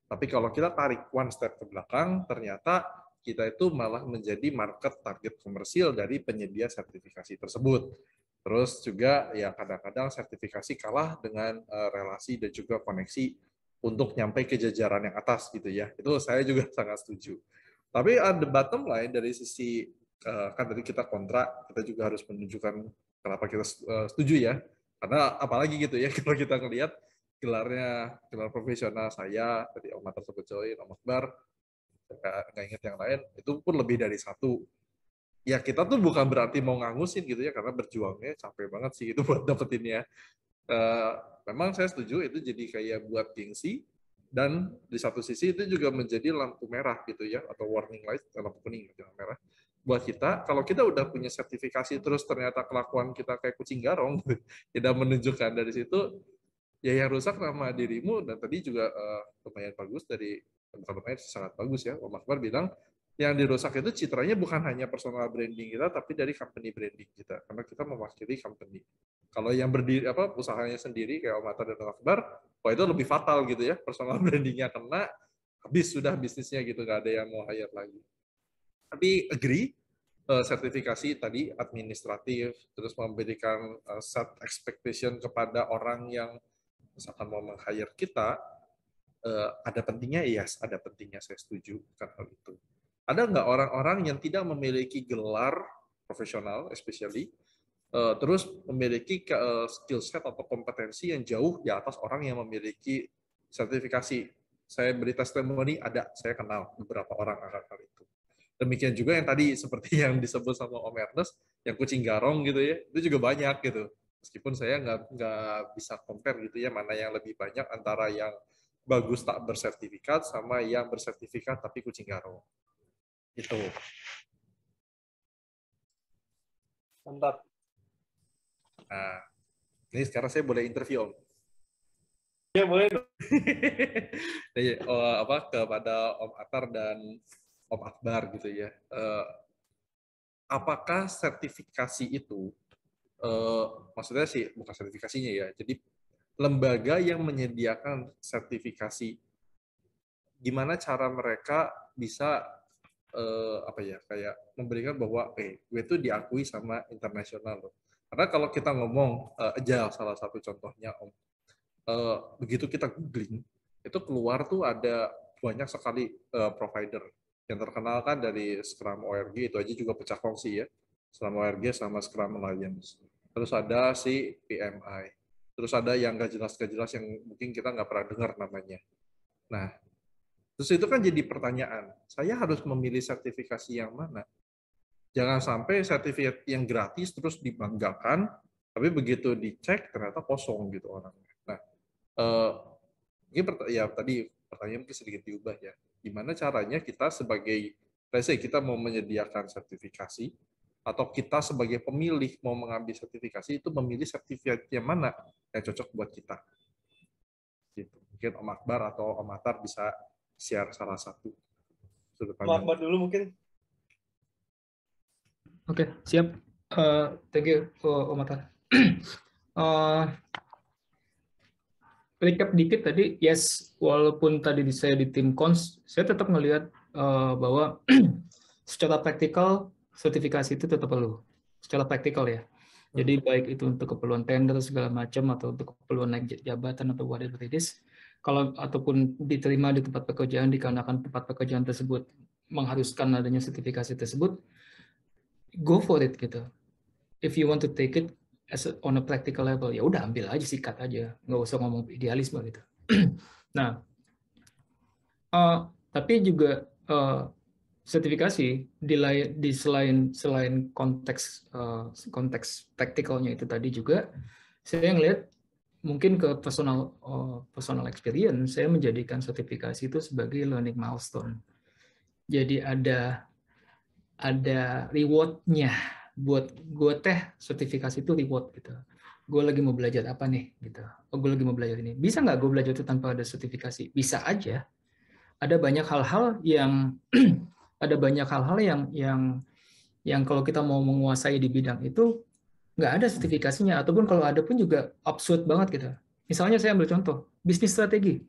S2: Tapi kalau kita tarik one step ke belakang, ternyata kita itu malah menjadi market target komersil dari penyedia sertifikasi tersebut. Terus juga ya kadang-kadang sertifikasi kalah dengan relasi dan juga koneksi untuk nyampe ke jajaran yang atas gitu ya. Itu saya juga sangat setuju. Tapi the bottom line dari sisi kan tadi kita kontra, kita juga harus menunjukkan kenapa kita setuju ya. Karena apalagi gitu ya, kalau kita ngelihat gelar profesional saya, tadi Om Matar sebut join, Om Akbar, nggak ingat yang lain, itu pun lebih dari 1. Ya kita tuh bukan berarti mau ngangusin gitu ya, karena berjuangnya capek banget sih itu buat dapetinnya. Memang saya setuju itu jadi kayak buat gengsi, dan di satu sisi itu juga menjadi lampu merah gitu ya, atau warning light, lampu kuning, jangan merah. Buat kita, kalau kita udah punya sertifikasi terus ternyata kelakuan kita kayak kucing garong, tidak menunjukkan dari situ, Ya yang rusak nama dirimu, dan tadi juga lumayan bagus dari, bukan lumayan, sangat bagus ya, Om Akbar bilang, yang dirusak itu citranya bukan hanya personal branding kita, tapi dari company branding kita, karena kita mewakili company. Kalau yang berdiri usahanya sendiri kayak Om Atar dan Om Akbar, wah itu lebih fatal gitu ya, personal brandingnya kena, habis sudah bisnisnya gitu, nggak ada yang mau hire lagi. Tapi agree, sertifikasi tadi administratif, terus memberikan set expectation kepada orang yang misalkan mau meng-hire kita, ada pentingnya, yes, ada pentingnya, saya setuju kan hal itu. Ada nggak orang-orang yang tidak memiliki gelar profesional, especially, terus memiliki skill set atau kompetensi yang jauh di atas orang yang memiliki sertifikasi? Saya beri testimoni, saya kenal beberapa orang akan hal itu. Demikian juga yang tadi seperti yang disebut sama Om Ernest, yang kucing garong gitu ya, itu juga banyak gitu. Meskipun saya nggak bisa compare gitu ya, mana yang lebih banyak antara yang bagus tak bersertifikat sama yang bersertifikat tapi kucing garong. Itu.
S1: Mantap.
S2: Nah, ini sekarang saya boleh interview Om.
S1: Ya boleh.
S2: Jadi, kepada Om Atar dan Om Akbar gitu ya. Apakah sertifikasi itu, maksudnya sih bukan sertifikasinya ya, jadi lembaga yang menyediakan sertifikasi, gimana cara mereka bisa kayak memberikan bahwa gue tuh diakui sama internasional loh. Karena kalau kita ngomong Agile salah satu contohnya Om, begitu kita googling itu keluar tuh ada banyak sekali provider yang terkenal kan, dari Scrum ORG itu aja juga pecah kongsi ya, Scrum ORG sama Scrum Alliance. Terus ada si PMI. Terus ada yang nggak jelas yang mungkin kita nggak pernah dengar namanya. Nah, terus itu kan jadi pertanyaan, saya harus memilih sertifikasi yang mana? Jangan sampai sertifikat yang gratis terus dibanggakan, tapi begitu dicek ternyata kosong gitu orangnya. Nah, ini ya tadi pertanyaan mungkin sedikit diubah ya. Gimana caranya kita sebagai, kita mau menyediakan sertifikasi, atau kita sebagai pemilih mau mengambil sertifikasi, itu memilih sertifikat yang mana yang cocok buat kita. Gitu. Mungkin Om Akbar atau Om Atar bisa share salah satu sudut pandang.
S1: Om Akbar dulu mungkin.
S8: Oke, siap. Thank you, Om Atar. Recap dikit tadi, yes, walaupun tadi saya di tim cons, saya tetap melihat bahwa secara praktikal sertifikasi itu tetap perlu, secara praktikal ya. Jadi baik itu untuk keperluan tender segala macam atau untuk keperluan naik jabatan atau whatever it is, kalau ataupun diterima di tempat pekerjaan dikarenakan tempat pekerjaan tersebut mengharuskan adanya sertifikasi tersebut, go for it gitu. If you want to take it on a practical level, ya udah ambil aja, sikat aja, nggak usah ngomong idealisme gitu. Nah, tapi juga sertifikasi di selain konteks praktikalnya itu tadi juga, saya ngelihat mungkin ke personal experience, saya menjadikan sertifikasi itu sebagai learning milestone. Jadi ada reward-nya. Buat gue sertifikasi itu reward gitu. Gue lagi mau belajar apa nih gitu. Gue lagi mau belajar ini. Bisa nggak gue belajar itu tanpa ada sertifikasi? Bisa aja. Ada banyak hal-hal yang yang kalau kita mau menguasai di bidang itu nggak ada sertifikasinya, ataupun kalau ada pun juga absurd banget gitu. Misalnya saya ambil contoh bisnis strategi.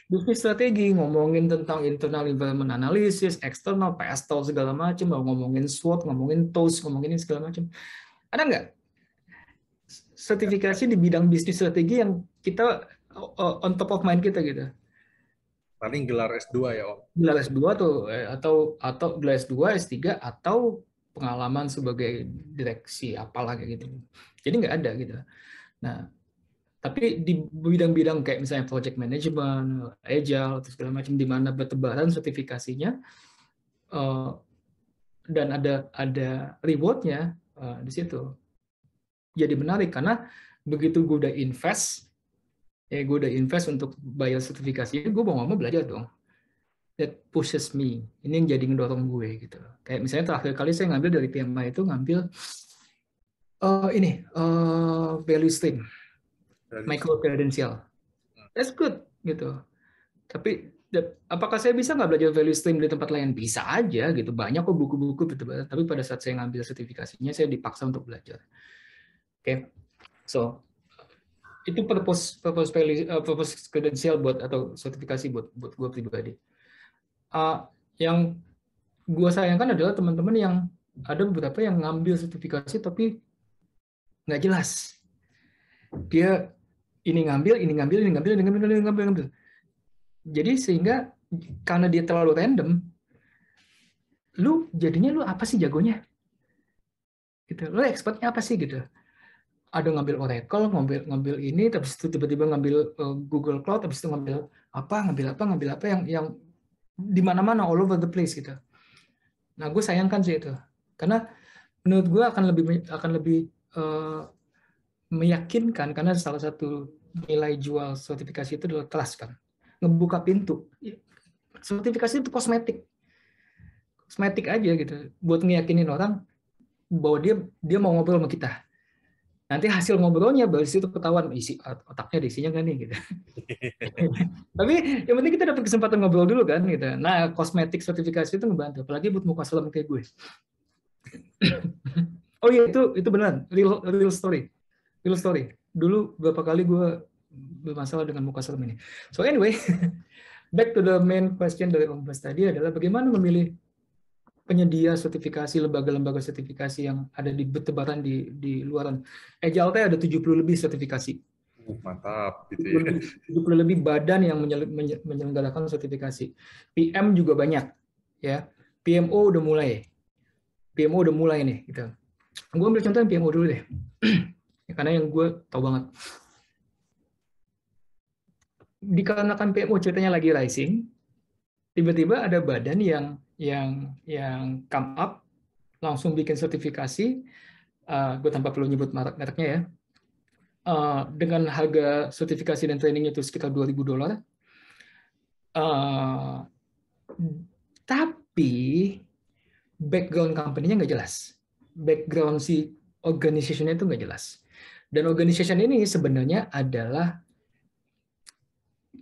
S8: Bisnis strategi, ngomongin tentang internal environment analysis, eksternal, PSTOL segala macam, mau ngomongin SWOT, ngomongin TOS, ngomongin segala macam. Ada nggak sertifikasi di bidang bisnis strategi yang kita on top of mind kita gitu?
S2: Paling gelar S2 ya Om.
S8: Gelar S2 atau gelar S2, S3 atau pengalaman sebagai direksi apalah kayak gitu. Jadi nggak ada gitu. Nah, tapi di bidang-bidang kayak misalnya project management, agile, atau segala macam, di mana bertebaran sertifikasinya, dan ada reward-nya di situ. Jadi menarik, karena begitu gue udah invest untuk bayar sertifikasi, gue mau belajar dong. That pushes me. Ini yang jadi ngedorong gue gitu. Kayak misalnya terakhir kali saya ngambil dari PMI itu ngambil value stream. micro credential. That's good gitu. Tapi apakah saya bisa nggak belajar value stream di tempat lain? Bisa aja gitu. Banyak kok buku-buku gitu. Tapi pada saat saya ngambil sertifikasinya, saya dipaksa untuk belajar. Oke, so itu purpose credential buat atau sertifikasi buat gue pribadi. Yang gue sayangkan adalah teman-teman yang ada beberapa yang ngambil sertifikasi tapi nggak jelas. Dia ini ngambil. Jadi sehingga karena dia terlalu random, jadinya lu apa sih jagonya? Gitu. Lu expertnya apa sih gitu? Ada ngambil Oracle, ngambil ini, habis itu tiba-tiba ngambil Google Cloud, habis itu ngambil apa yang di mana-mana all over the place gitu. Nah, gue sayangkan sih itu. Karena menurut gue akan lebih meyakinkan karena salah satu nilai jual sertifikasi itu adalah trust kan. Ngebuka pintu. Sertifikasi itu kosmetik aja gitu. Buat ngeyakinin orang bahwa dia mau ngobrol sama kita. Nanti hasil ngobrolnya baru situ ketahuan isi otaknya isinya nggak nih gitu. Tapi yang penting kita dapat kesempatan ngobrol dulu kan gitu. Nah, kosmetik sertifikasi itu ngebantu, apalagi buat muka selam kayak gue. Oh iya itu benar, real story. Dulu beberapa kali gue bermasalah dengan muka selam ini. So anyway, back to the main question dari Om Bas tadi adalah bagaimana memilih penyedia sertifikasi, lembaga-lembaga sertifikasi yang ada di bertebaran di luaran. Agile ada 70 lebih sertifikasi.
S2: Mantap gitu ya.
S8: 70 lebih badan yang menyelenggarakan sertifikasi. PM juga banyak ya. PMO udah mulai nih gitu. Gue ambil contoh yang PMO dulu deh. Karena yang gue tahu banget. Dikarenakan PMO ceritanya lagi rising, tiba-tiba ada badan yang come up langsung bikin sertifikasi, gue tanpa perlu nyebut mereknya ya, dengan harga sertifikasi dan trainingnya itu sekitar $2.000. Tapi background company-nya nggak jelas, background si organization-nya itu nggak jelas. Dan organization ini sebenarnya adalah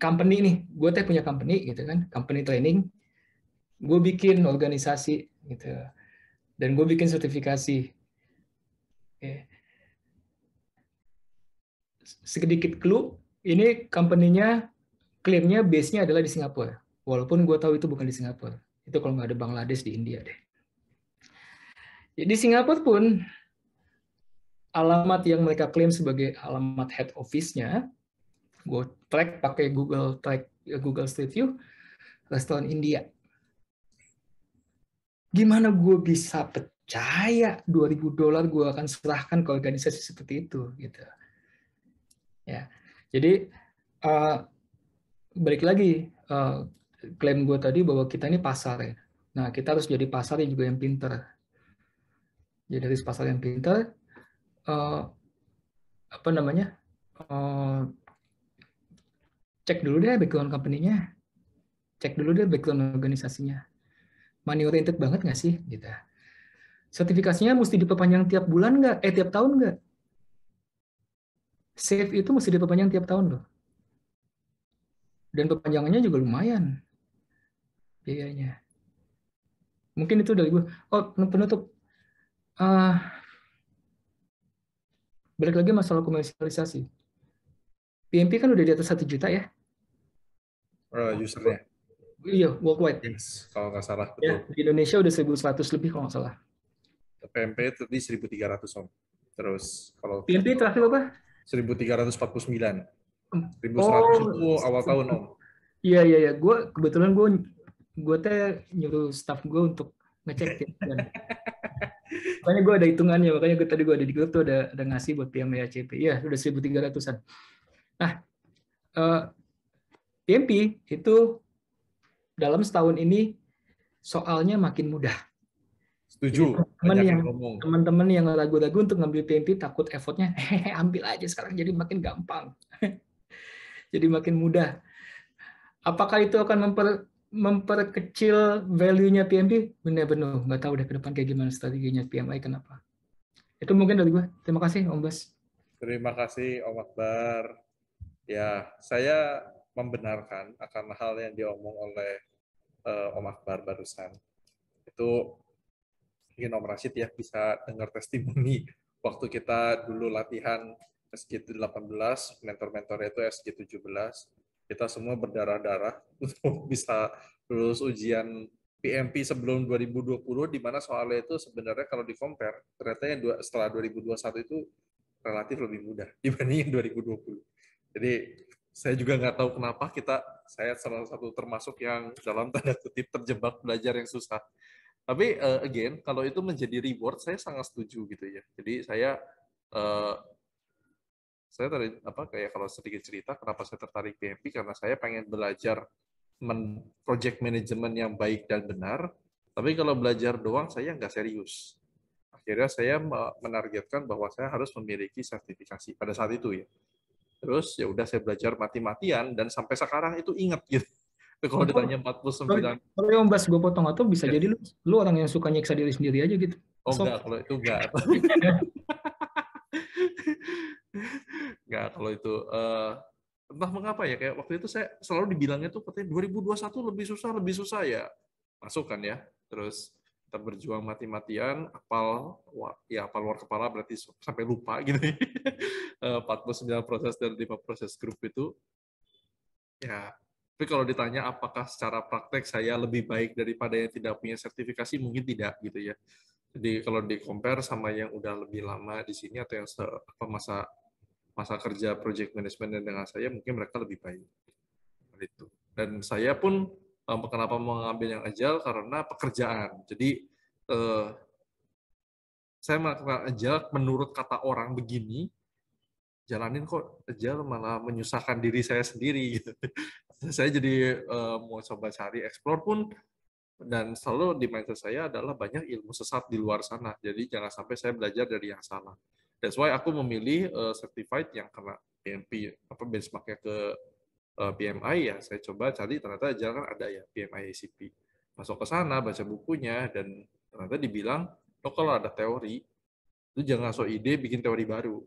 S8: company nih, gue punya company gitu kan, company training. Gue bikin organisasi gitu, dan gue bikin sertifikasi. Sedikit clue, ini company-nya klaimnya base-nya adalah di Singapura, walaupun gue tahu itu bukan di Singapura. Itu kalau nggak ada Bangladesh di India deh. Di Singapura pun alamat yang mereka klaim sebagai alamat head office-nya, gue track pakai Google Street View, restoran India. Gimana gue bisa percaya $2.000 gue akan serahkan ke organisasi seperti itu gitu ya. Jadi balik lagi klaim gue tadi bahwa kita ini pasar ya. Nah, kita harus jadi pasar yang juga yang pintar. Jadi dari pasar yang pintar, cek dulu deh background company-nya, cek dulu deh background organisasinya. Money oriented banget nggak sih? Gitu. Sertifikasinya mesti diperpanjang tiap bulan nggak? Tiap tahun nggak? Save itu mesti diperpanjang tiap tahun loh. Dan perpanjangannya juga lumayan biayanya. Mungkin itu dari gue. Oh, penutup. Balik lagi masalah komersialisasi. PMP kan udah di atas 1 juta ya?
S2: Usernya.
S8: Iya, worldwide.
S2: Yes, kalau nggak salah. Betul.
S8: Ya, di Indonesia udah 1.100 lebih kalau nggak salah.
S2: PMP tadi 1.300 Om. Terus kalau
S8: PMP terakhir apa?
S2: 1.349. 1.100 itu awal tahun Om.
S8: Iya. Kebetulan gue nyuruh staff gue untuk ngecek. Makanya gue ada hitungannya, makanya tadi gue ada di grup tuh ada ngasih buat PMP-ACP. Iya, udah 1.300-an. Nah, PMP itu dalam setahun ini soalnya makin mudah.
S2: Setuju.
S8: Teman-teman yang ragu-ragu untuk ngambil PMP takut effortnya, ambil aja sekarang jadi makin gampang. Jadi makin mudah. Apakah itu akan memperkecil value-nya PMP? Benar-benar nggak tahu deh ke depan kayak gimana strateginya PMI, kenapa. Itu mungkin dari gue. Terima kasih Om Bas.
S2: Terima kasih Om Akbar. Ya, saya membenarkan akan hal yang diomong oleh Om Akbar barusan. Itu mungkin Om Rashid ya bisa dengar testimoni waktu kita dulu latihan SG18, mentor-mentornya itu SG17, kita semua berdarah-darah untuk bisa lulus ujian PMP sebelum 2020, di mana soalnya itu sebenarnya kalau di-compare, ternyata yang setelah 2021 itu relatif lebih mudah dibanding 2020. Jadi saya juga nggak tahu kenapa saya salah satu termasuk yang dalam tanda kutip terjebak belajar yang susah. Tapi again, kalau itu menjadi reward, saya sangat setuju gitu ya. Jadi saya tadi kayak kalau sedikit cerita kenapa saya tertarik PMP, karena saya pengen belajar project management yang baik dan benar. Tapi kalau belajar doang saya nggak serius. Akhirnya saya menargetkan bahwa saya harus memiliki sertifikasi pada saat itu ya. Terus ya udah saya belajar mati-matian dan sampai sekarang itu ingat gitu. Kalau ditanya 49.
S8: Kalau Om Bas, gue potong atau bisa jadi lu orang yang suka nyiksa diri sendiri aja gitu.
S2: Oh enggak, kalau itu enggak. Enggak, kalau itu entah mengapa ya, kayak waktu itu saya selalu dibilangnya tuh katanya 2021 lebih susah ya. Masuk kan ya. Terus kita berjuang mati-matian, hafal luar kepala berarti sampai lupa gitu. 49 proses dan 5 proses grup itu. Ya, tapi kalau ditanya apakah secara praktek saya lebih baik daripada yang tidak punya sertifikasi, mungkin tidak gitu ya. Jadi kalau di-compare sama yang udah lebih lama di sini atau yang masa kerja project management dengan saya, mungkin mereka lebih baik. Itu. Dan saya pun kenapa mengambil yang agile karena pekerjaan. Jadi saya melakukan agile menurut kata orang begini, jalanin kok agile malah menyusahkan diri saya sendiri gitu. Saya jadi mau coba cari explore pun, dan selalu di mindset saya adalah banyak ilmu sesat di luar sana. Jadi jangan sampai saya belajar dari yang salah. That's why aku memilih certified yang kena PMP, benchmarknya ke PMI ya. Saya coba cari, ternyata jangan ada ya PMI ACP. Masuk ke sana, baca bukunya, dan ternyata dibilang, lo kalau ada teori, itu jangan so ide bikin teori baru.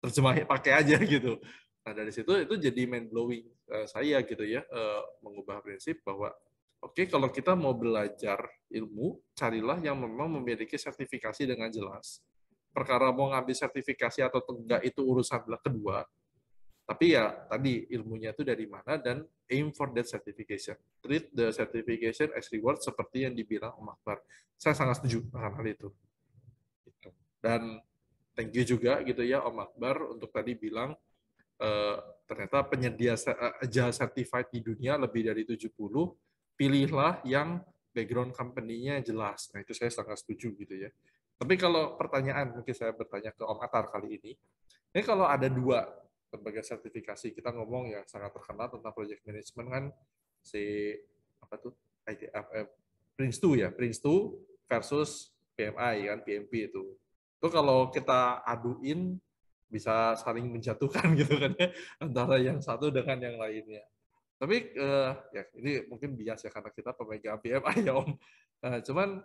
S2: Terjemahin pakai aja gitu. Nah dari situ itu jadi mind blowing saya gitu ya, mengubah prinsip bahwa oke, kalau kita mau belajar ilmu, carilah yang memang memiliki sertifikasi dengan jelas. Perkara mau ngambil sertifikasi atau enggak itu urusan kedua. Tapi ya tadi ilmunya itu dari mana, dan aim for that certification. Treat the certification as reward seperti yang dibilang Om Akbar. Saya sangat setuju dengan hal itu. Dan thank you juga gitu ya Om Akbar untuk tadi bilang ternyata penyedia agile certified di dunia lebih dari 70, pilihlah yang background company-nya jelas. Nah itu saya sangat setuju gitu ya. Tapi kalau pertanyaan, mungkin saya bertanya ke Om Atar kali ini kalau ada 2 lembaga sertifikasi, kita ngomong yang sangat terkenal tentang project management kan, Prince2 ya, Prince2 versus PMI kan, PMP itu. Itu kalau kita aduin bisa saling menjatuhkan gitu kan ya, antara yang satu dengan yang lainnya. Tapi ya ini mungkin bias ya karena kita pemegang PMI ya Om. Cuman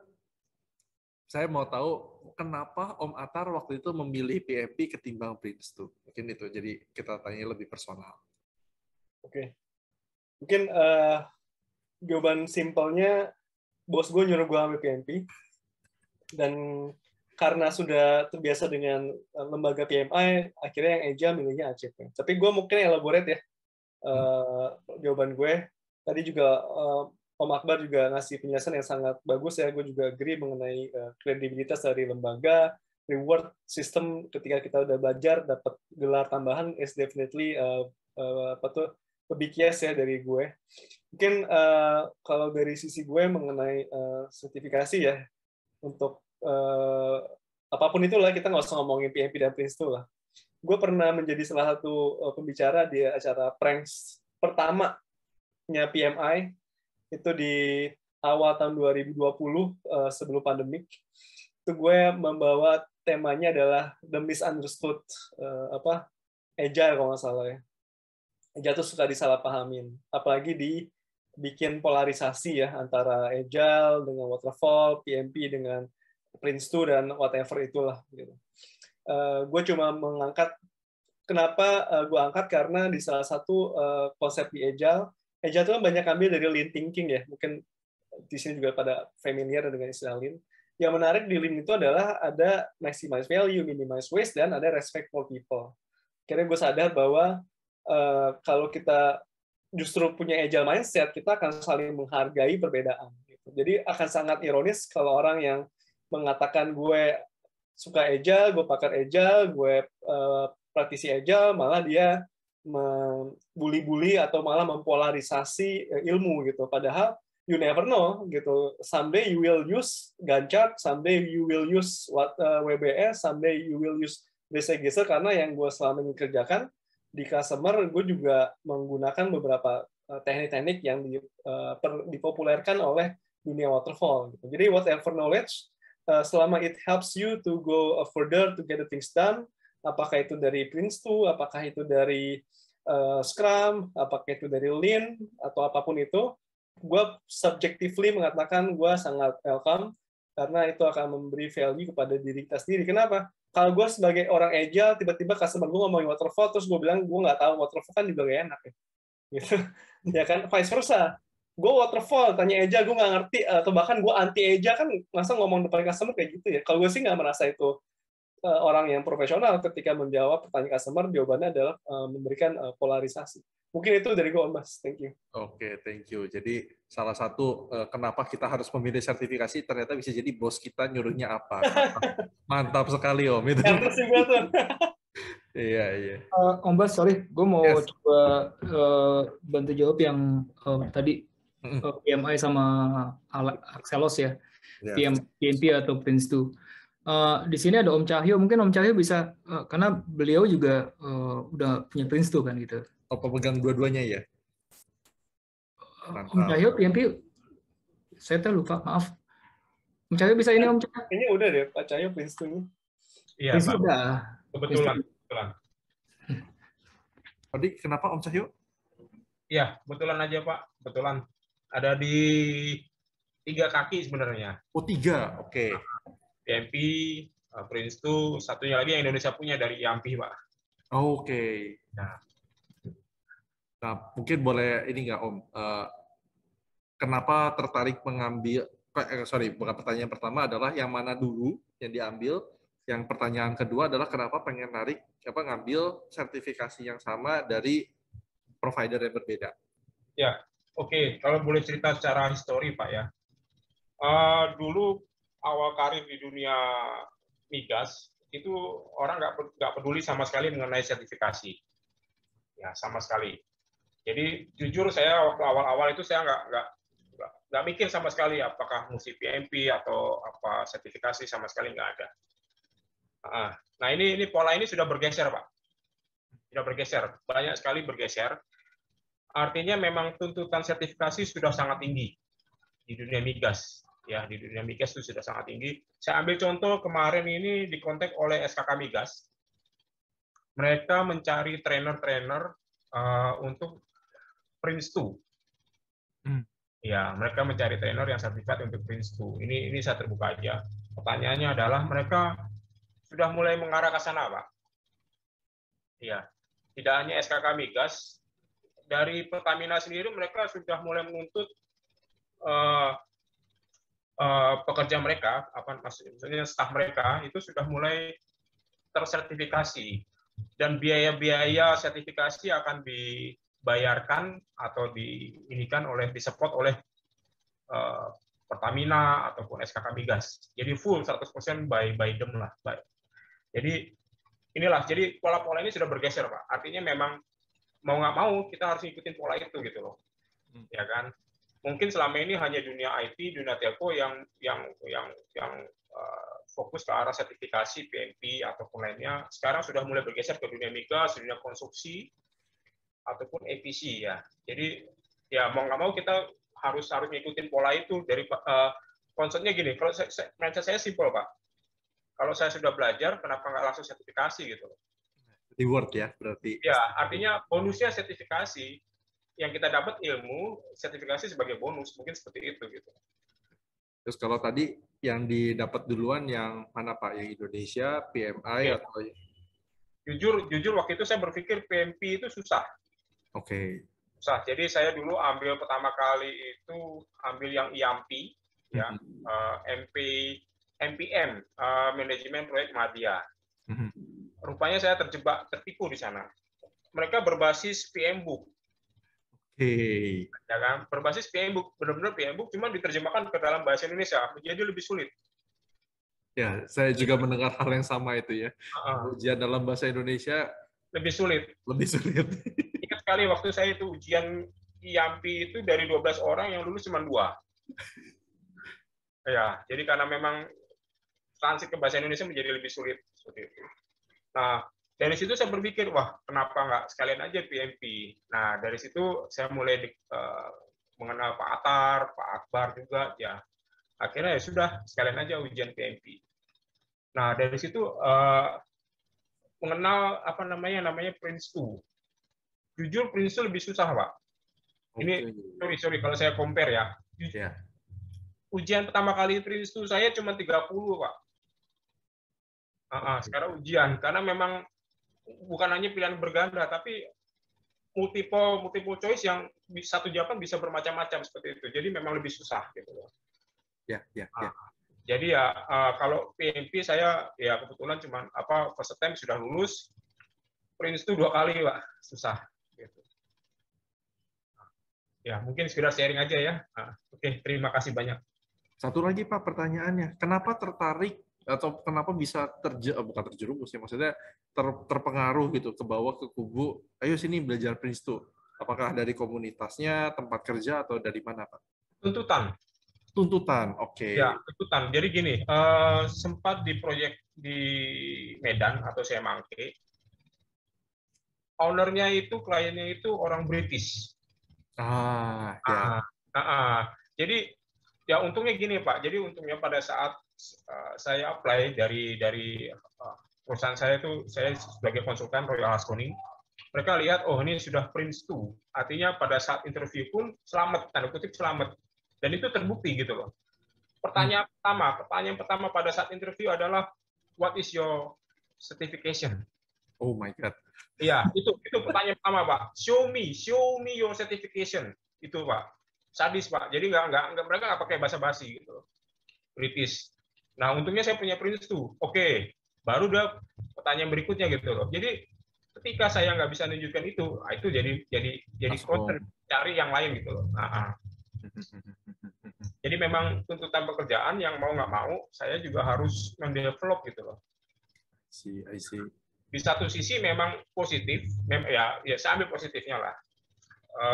S2: saya mau tahu kenapa Om Atar waktu itu memilih PMP ketimbang Prince2. Mungkin itu, jadi kita tanya lebih personal.
S1: Oke. Mungkin jawaban simpelnya, bos gue nyuruh gue ambil PMP, dan karena sudah terbiasa dengan lembaga PMI, akhirnya yang agile milihnya ACP. Tapi gue mungkin elaborate ya jawaban gue. Tadi juga Om Akbar juga ngasih penjelasan yang sangat bagus ya. Gue juga agree mengenai kredibilitas dari lembaga, reward system ketika kita udah belajar dapat gelar tambahan is definitely a big yes ya dari gue. Mungkin kalau dari sisi gue mengenai sertifikasi ya, untuk apapun itulah, kita nggak usah ngomongin PMP dan Prince2 lah. Gue pernah menjadi salah satu pembicara di acara Pranks pertamanya PMI, itu di awal tahun 2020 sebelum pandemik. Itu gue membawa temanya adalah The Misunderstood Agile kalau nggak salah ya. Agile itu suka disalahpahamin, apalagi dibikin polarisasi ya antara Agile dengan Waterfall, PMP dengan Prince2 dan whatever itulah gitu. gue cuma mengangkat, kenapa gue angkat, karena di salah satu konsep di Agile itu kan banyak ambil dari Lean Thinking ya, mungkin di sini juga pada familiar dengan istilah Lean. Yang menarik di Lean itu adalah ada maximize value, minimize waste, dan ada respect for people. Akhirnya gue sadar bahwa kalau kita justru punya agile mindset, kita akan saling menghargai perbedaan. Gitu. Jadi akan sangat ironis kalau orang yang mengatakan gue suka agile, gue pakar agile, gue praktisi agile, malah dia membuli-buli atau malah mempolarisasi ilmu gitu. Padahal you never know gitu. Someday you will use Gantt chart, someday you will use WBS, someday you will use Geser, karena yang gue selama ini kerjakan di customer, gue juga menggunakan beberapa teknik-teknik yang dipopulerkan oleh dunia waterfall. Gitu. Jadi whatever knowledge, selama it helps you to go further to get the things done, apakah itu dari Prince2, apakah itu dari Scrum, apakah itu dari Lean, atau apapun itu, gue subjectively mengatakan gue sangat welcome, karena itu akan memberi value kepada diri kita sendiri. Kenapa? Kalau gue sebagai orang agile, tiba-tiba customer gue ngomongin waterfall, terus gue bilang gue nggak tahu waterfall, kan juga gak enak ya. Gitu. Ya kan, vice versa. Gue waterfall, tanya agile, gue nggak ngerti, atau bahkan gue anti agile, kan masa ngomong depan customer kayak gitu ya. Kalau gue sih nggak merasa itu orang yang profesional ketika menjawab pertanyaan customer, jawabannya adalah memberikan polarisasi. Mungkin itu dari gue, Mas. Thank you.
S2: Oke, thank you. Jadi salah satu kenapa kita harus memilih sertifikasi, ternyata bisa jadi bos kita nyuruhnya apa. Mantap sekali, Om. Itu. Iya, iya.
S8: Om Bas, sorry, gue mau coba bantu jawab yang tadi PMI sama Axelos ya, PMP atau Prince2. Di sini ada Om Cahyo, mungkin Om Cahyo bisa, karena beliau juga udah punya Prince2 kan gitu.
S2: Oh, pemegang dua-duanya ya?
S8: Om Cahyo, PMP, saya lupa, maaf. Om Cahyo bisa ini Om Cahyo?
S1: Kayaknya udah deh, Pak Cahyo Prince2-nya.
S5: Iya,
S8: Pak. Udah.
S5: Kebetulan.
S2: Tadi kenapa Om Cahyo?
S5: Iya, kebetulan aja Pak. Kebetulan. Ada di 3 kaki sebenarnya.
S2: Oh, 3, oke.
S5: PMP, Prince2, satunya lagi yang Indonesia punya dari IAMPI, Pak.
S2: Oke. Nah, mungkin boleh ini nggak Om, kenapa tertarik mengambil, bukan pertanyaan pertama adalah yang mana dulu yang diambil, yang pertanyaan kedua adalah kenapa pengen ngambil sertifikasi yang sama dari provider yang berbeda. Ya,
S5: oke. Kalau boleh cerita secara histori Pak ya, dulu awal karir di dunia migas, itu orang nggak peduli sama sekali mengenai sertifikasi. Ya, sama sekali. Jadi jujur saya waktu awal-awal itu saya nggak mikir sama sekali apakah mesti PMP atau apa sertifikasi, sama sekali nggak ada. Nah ini pola ini sudah bergeser Pak, sudah bergeser, banyak sekali bergeser. Artinya memang tuntutan sertifikasi sudah sangat tinggi di dunia migas. Ya, di dunia migas itu sudah sangat tinggi. Saya ambil contoh kemarin ini dikontak oleh SKK Migas. Mereka mencari trainer-trainer untuk Prince2. Ya, mereka mencari trainer yang sertifikat untuk Prince2. Ini saya terbuka aja. Pertanyaannya adalah mereka sudah mulai mengarah ke sana, Pak. Ya, tidak hanya SKK Migas, dari Pertamina sendiri mereka sudah mulai menuntut pekerja mereka, maksudnya staf mereka itu sudah mulai tersertifikasi, dan biaya-biaya sertifikasi akan dibayarkan atau disupport oleh Pertamina ataupun SKK Migas. Jadi full 100% by them lah. Jadi inilah, jadi pola-pola ini sudah bergeser Pak. Artinya memang mau nggak mau kita harus ikutin pola itu gitu loh, ya kan? Mungkin selama ini hanya dunia IT, dunia telco yang fokus ke arah sertifikasi PMP ataupun lainnya. Sekarang sudah mulai bergeser ke dunia migas, dunia konstruksi ataupun EPC ya. Jadi ya mau nggak mau kita harus ngikutin pola itu. Dari konsepnya gini, kalau mindset saya simpel Pak. Kalau saya sudah belajar, kenapa nggak langsung sertifikasi gitu loh?
S2: Reward ya berarti.
S5: Ya, artinya bonusnya sertifikasi, yang kita dapat ilmu, sertifikasi sebagai bonus, mungkin seperti itu gitu.
S2: Terus kalau tadi yang didapat duluan yang mana Pak? Yang Indonesia, PMI
S5: Oke.
S2: atau
S5: Jujur waktu itu saya berpikir PMP itu susah.
S2: Oke.
S5: Susah. Jadi saya dulu ambil pertama kali itu ambil yang IAMPI, ya, MPM, Manajemen Proyek Madya. Rupanya saya tertipu di sana. Mereka berbasis PMBOK. Ya kan? Berbasis PMBOK, benar-benar PMBOK, cuma diterjemahkan ke dalam bahasa Indonesia menjadi lebih sulit.
S2: Ya, saya juga mendengar hal yang sama itu ya. Ujian dalam bahasa Indonesia
S5: lebih sulit.
S2: Lebih sulit.
S5: Ingat sekali waktu saya itu ujian IAMPI itu dari 12 orang yang lulus cuma 2. Ya, jadi karena memang transit ke bahasa Indonesia menjadi lebih sulit seperti itu. Nah, dari situ saya berpikir, wah, kenapa nggak sekalian aja PMP? Nah, dari situ saya mulai mengenal Pak Atar, Pak Akbar juga, ya. Akhirnya ya sudah, sekalian aja ujian PMP. Nah, dari situ mengenal apa namanya Prince2. Jujur Prince2 lebih susah, Pak. Ini sorry kalau saya compare ya. Ujian pertama kali Prince2 saya cuma 30, Pak. Sekarang ujian karena memang bukan hanya pilihan berganda tapi multiple choice yang satu jawaban bisa bermacam-macam seperti itu. Jadi memang lebih susah gitu loh. Jadi ya kalau PMP saya ya kebetulan cuma first attempt sudah lulus. Prince2 2 kali, Pak. Susah gitu. Ya, mungkin sekedar sharing aja ya. Oke, terima kasih banyak.
S2: Satu lagi Pak pertanyaannya, kenapa tertarik atau kenapa bisa bukan terjerumus ya, maksudnya terpengaruh gitu ke bawah ke kubu, ayo sini belajar Prince2. Apakah dari komunitasnya, tempat kerja, atau dari mana Pak? Tuntutan, oke.
S5: Ya, tuntutan. Jadi gini, sempat di proyek di Medan atau Semangke, ownernya itu, kliennya itu orang British. Jadi ya untungnya gini Pak, jadi untungnya pada saat saya apply dari perusahaan saya itu, saya sebagai konsultan Royal Haskoning, mereka lihat oh ini sudah Prince2, artinya pada saat interview pun selamat, tanda kutip selamat, dan itu terbukti gitu loh. Pertanyaan pertama pada saat interview adalah what is your certification?
S2: Oh my God.
S5: Iya, itu pertanyaan pertama Pak. Show me your certification. Itu Pak. Sadis Pak. Jadi mereka nggak pakai basa-basi gitu. British. Nah untungnya saya punya Prince2. Oke. Baru udah pertanyaan berikutnya gitu loh. Jadi ketika saya nggak bisa menunjukkan itu jadi concern cari yang lain gitu loh. Jadi memang tuntutan pekerjaan yang mau nggak mau saya juga harus mendevelop gitu loh.
S2: I see.
S5: Di satu sisi memang positif, ya saya ambil positifnya lah.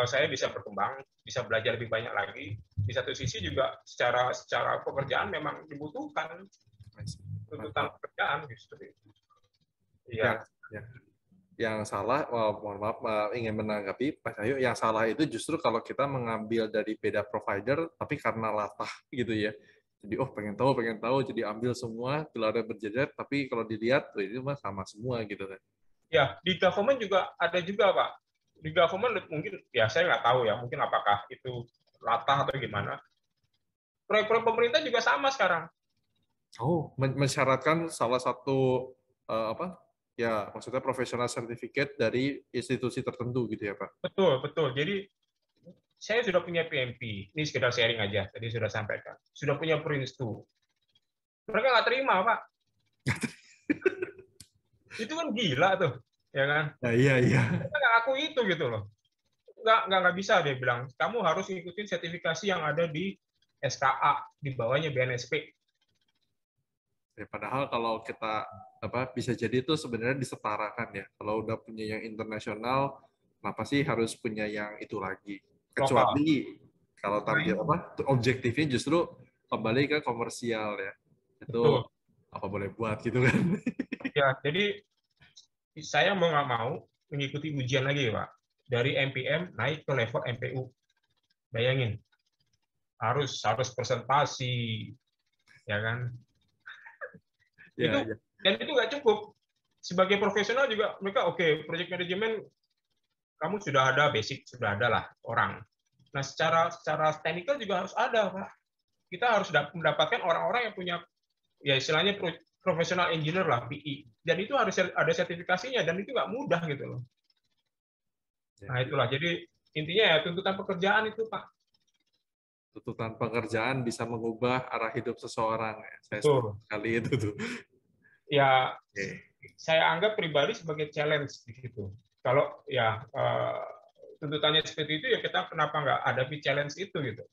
S5: Saya bisa berkembang, bisa belajar lebih banyak lagi. Di satu sisi juga secara pekerjaan memang dibutuhkan tuntutan pekerjaan gitu. Iya.
S2: Yang salah, mohon maaf, ingin menanggapi Pak Cahyo, yang salah itu justru kalau kita mengambil dari beda provider, tapi karena latah gitu ya. Jadi pengen tahu, jadi ambil semua gelarnya berjejer, tapi kalau dilihat ini mah sama semua gitu kan.
S5: Ya, di government juga ada juga Pak. Di government mungkin ya saya nggak tahu ya, mungkin apakah itu latah atau gimana. Proyek-proyek pemerintah juga sama sekarang.
S2: Oh, mensyaratkan salah satu maksudnya professional certificate dari institusi tertentu gitu ya Pak?
S5: Betul. Jadi saya sudah punya PMP, ini sekedar sharing aja, tadi sudah sampaikan. Sudah punya Prince2. Mereka nggak terima, Pak. Itu kan gila tuh, ya kan?
S2: Iya.
S5: Mereka nggak ngaku itu gitu loh. Nggak bisa dia bilang, kamu harus ngikutin sertifikasi yang ada di SKA, di bawahnya BNSP.
S2: Ya, padahal kalau kita bisa jadi itu sebenarnya disetarakan ya. Kalau udah punya yang internasional, kenapa sih harus punya yang itu lagi? Kecuali kalau target objektifnya justru kembali ke komersial ya. Itu apa boleh buat gitu kan.
S5: Ya, jadi saya mau nggak mau mengikuti ujian lagi Pak. Dari MPM naik ke level MPU. Bayangin. Harus presentasi ya kan. Dan itu nggak cukup. Sebagai profesional juga mereka project management kamu sudah ada basic, sudah ada lah orang. Nah, secara technical juga harus ada, Pak. kita harus mendapatkan orang-orang yang punya ya istilahnya profesional engineer lah, PE. Dan itu harus ada sertifikasinya dan itu nggak mudah gitu loh. Nah itulah, jadi intinya ya tuntutan pekerjaan itu Pak.
S2: Tuntutan pekerjaan bisa mengubah arah hidup seseorang. Saya
S5: Betul.
S2: setuju sekali itu tuh.
S5: Ya, saya anggap pribadi sebagai challenge di situ. Kalau ya tuntutannya seperti itu ya kita kenapa nggak hadapi challenge itu gitu.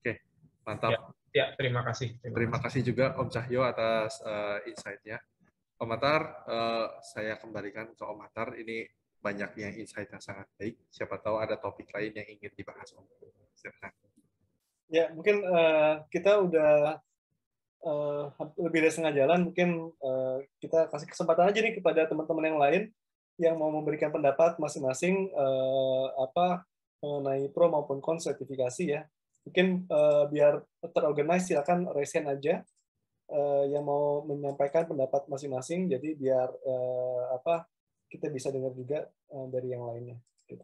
S2: Oke, mantap.
S5: Ya, terima kasih.
S2: Terima kasih juga Om Cahyo atas insight-nya. Om Atar, saya kembalikan ke Om Atar. Ini banyak yang insight yang sangat baik. Siapa tahu ada topik lain yang ingin dibahas, Om. Silakan.
S1: Ya, mungkin kita udah lebih dari setengah jalan. Mungkin kita kasih kesempatan aja nih kepada teman-teman yang lain yang mau memberikan pendapat masing-masing mengenai pro maupun con sertifikasi ya. Mungkin biar terorganize, silakan raise hand aja yang mau menyampaikan pendapat masing-masing. Jadi biar kita bisa dengar juga dari yang lainnya. Gitu.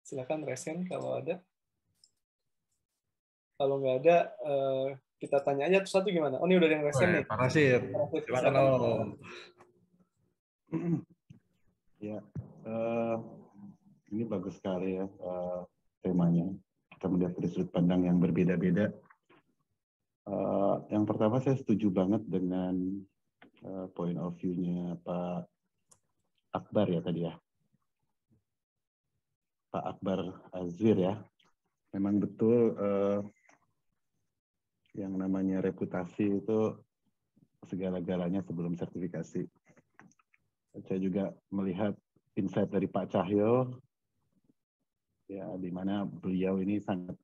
S1: Silakan raise hand kalau ada. Kalau nggak ada, kita tanya aja satu gimana. Oh, ini udah ada yang raise hand nih.
S2: Pak Rashid, silakan Om.
S6: Ya, ini bagus sekali ya temanya. Kita melihat dari sudut pandang yang berbeda-beda. Yang pertama saya setuju banget dengan point of view-nya Pak Akbar ya tadi ya. Pak Akbar Azwir ya. Memang betul yang namanya reputasi itu segala-galanya sebelum sertifikasi. Saya juga melihat insight dari Pak Cahyo, ya, di mana beliau ini sangat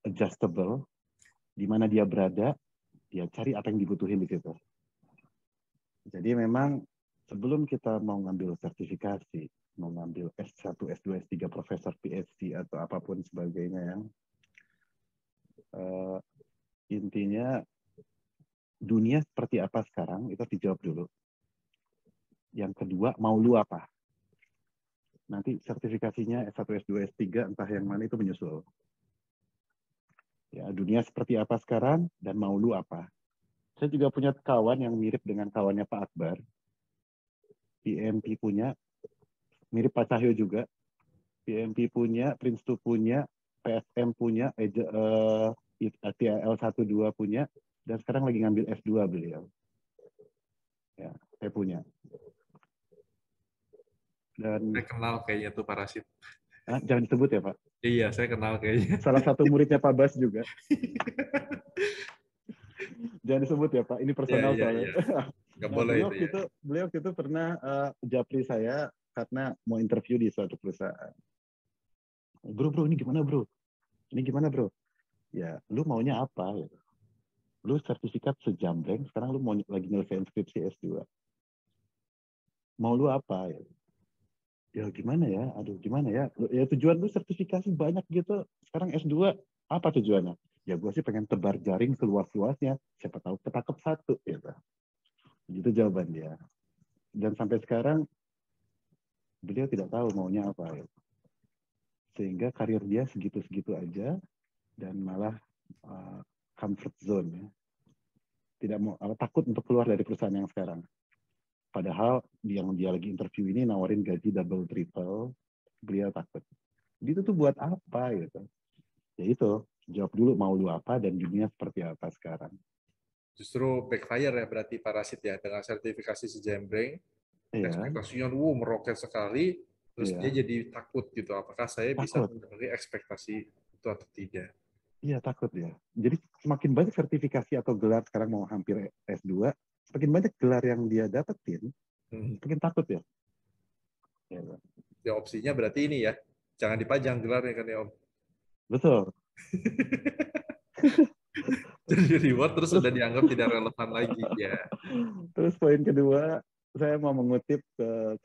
S6: adjustable, di mana dia berada, dia cari apa yang dibutuhin di situ. Jadi memang sebelum kita mau ngambil sertifikasi, mau ngambil S1, S2, S3, profesor, PhD, atau apapun sebagainya yang intinya dunia seperti apa sekarang, itu dijawab dulu. Yang kedua, mau lu apa? Nanti sertifikasinya S1, S2, S3, entah yang mana itu menyusul. Ya, dunia seperti apa sekarang, dan mau lu apa? Saya juga punya kawan yang mirip dengan kawannya Pak Akbar. PMP punya, mirip Pak Cahyo juga. PMP punya, Prince2 punya, PSM punya, TL12 punya, dan sekarang lagi ngambil S2 beliau. Ya, saya punya. Dan
S2: saya kenal kayaknya tuh Pak Rashid.
S6: Jangan disebut ya Pak.
S2: Iya, saya kenal kayaknya.
S6: Salah satu muridnya Pak Bas juga. Jangan disebut ya Pak, ini personal soalnya.
S2: Nggak boleh
S6: beliau itu pernah japri saya karena mau interview di suatu perusahaan. Bro, ini gimana bro? Ini gimana bro? Ya, lu maunya apa? Gitu. Lu sertifikat sejambreng, sekarang lu mau lagi nyelesain skripsi S2. Mau lu apa? Gitu. Ya gimana ya? Aduh, gimana ya? Ya tujuan lu sertifikasi banyak gitu. Sekarang S2, apa tujuannya? Ya gue sih pengen tebar jaring seluas-luasnya. Siapa tahu ketangkep satu. Gitu. Gitu jawaban dia. Dan sampai sekarang, beliau tidak tahu maunya apa. Gitu. Sehingga karir dia segitu-segitu aja. Dan malah comfort zone. Ya. Tidak mau, takut untuk keluar dari perusahaan yang sekarang. Padahal yang dia lagi interview ini nawarin gaji double triple, beliau takut. Itu tuh buat apa gitu? Ya itu, jawab dulu mau lu apa dan dunia seperti apa sekarang.
S2: Justru backfire ya berarti Pak Rashid ya, dengan sertifikasi sejambreng, ekspektasinya meroket sekali, terus dia jadi takut gitu. Apakah saya bisa memenuhi ekspektasi itu atau tidak?
S6: Iya takut ya. Jadi semakin banyak sertifikasi atau gelar sekarang mau hampir S2, semakin banyak gelar yang dia dapetin, semakin takut ya.
S2: Ya opsinya berarti ini ya, jangan dipajang gelarnya kan ya Om.
S6: Betul.
S2: Jadi reward terus sudah dianggap tidak relevan lagi ya.
S6: Terus poin kedua, saya mau mengutip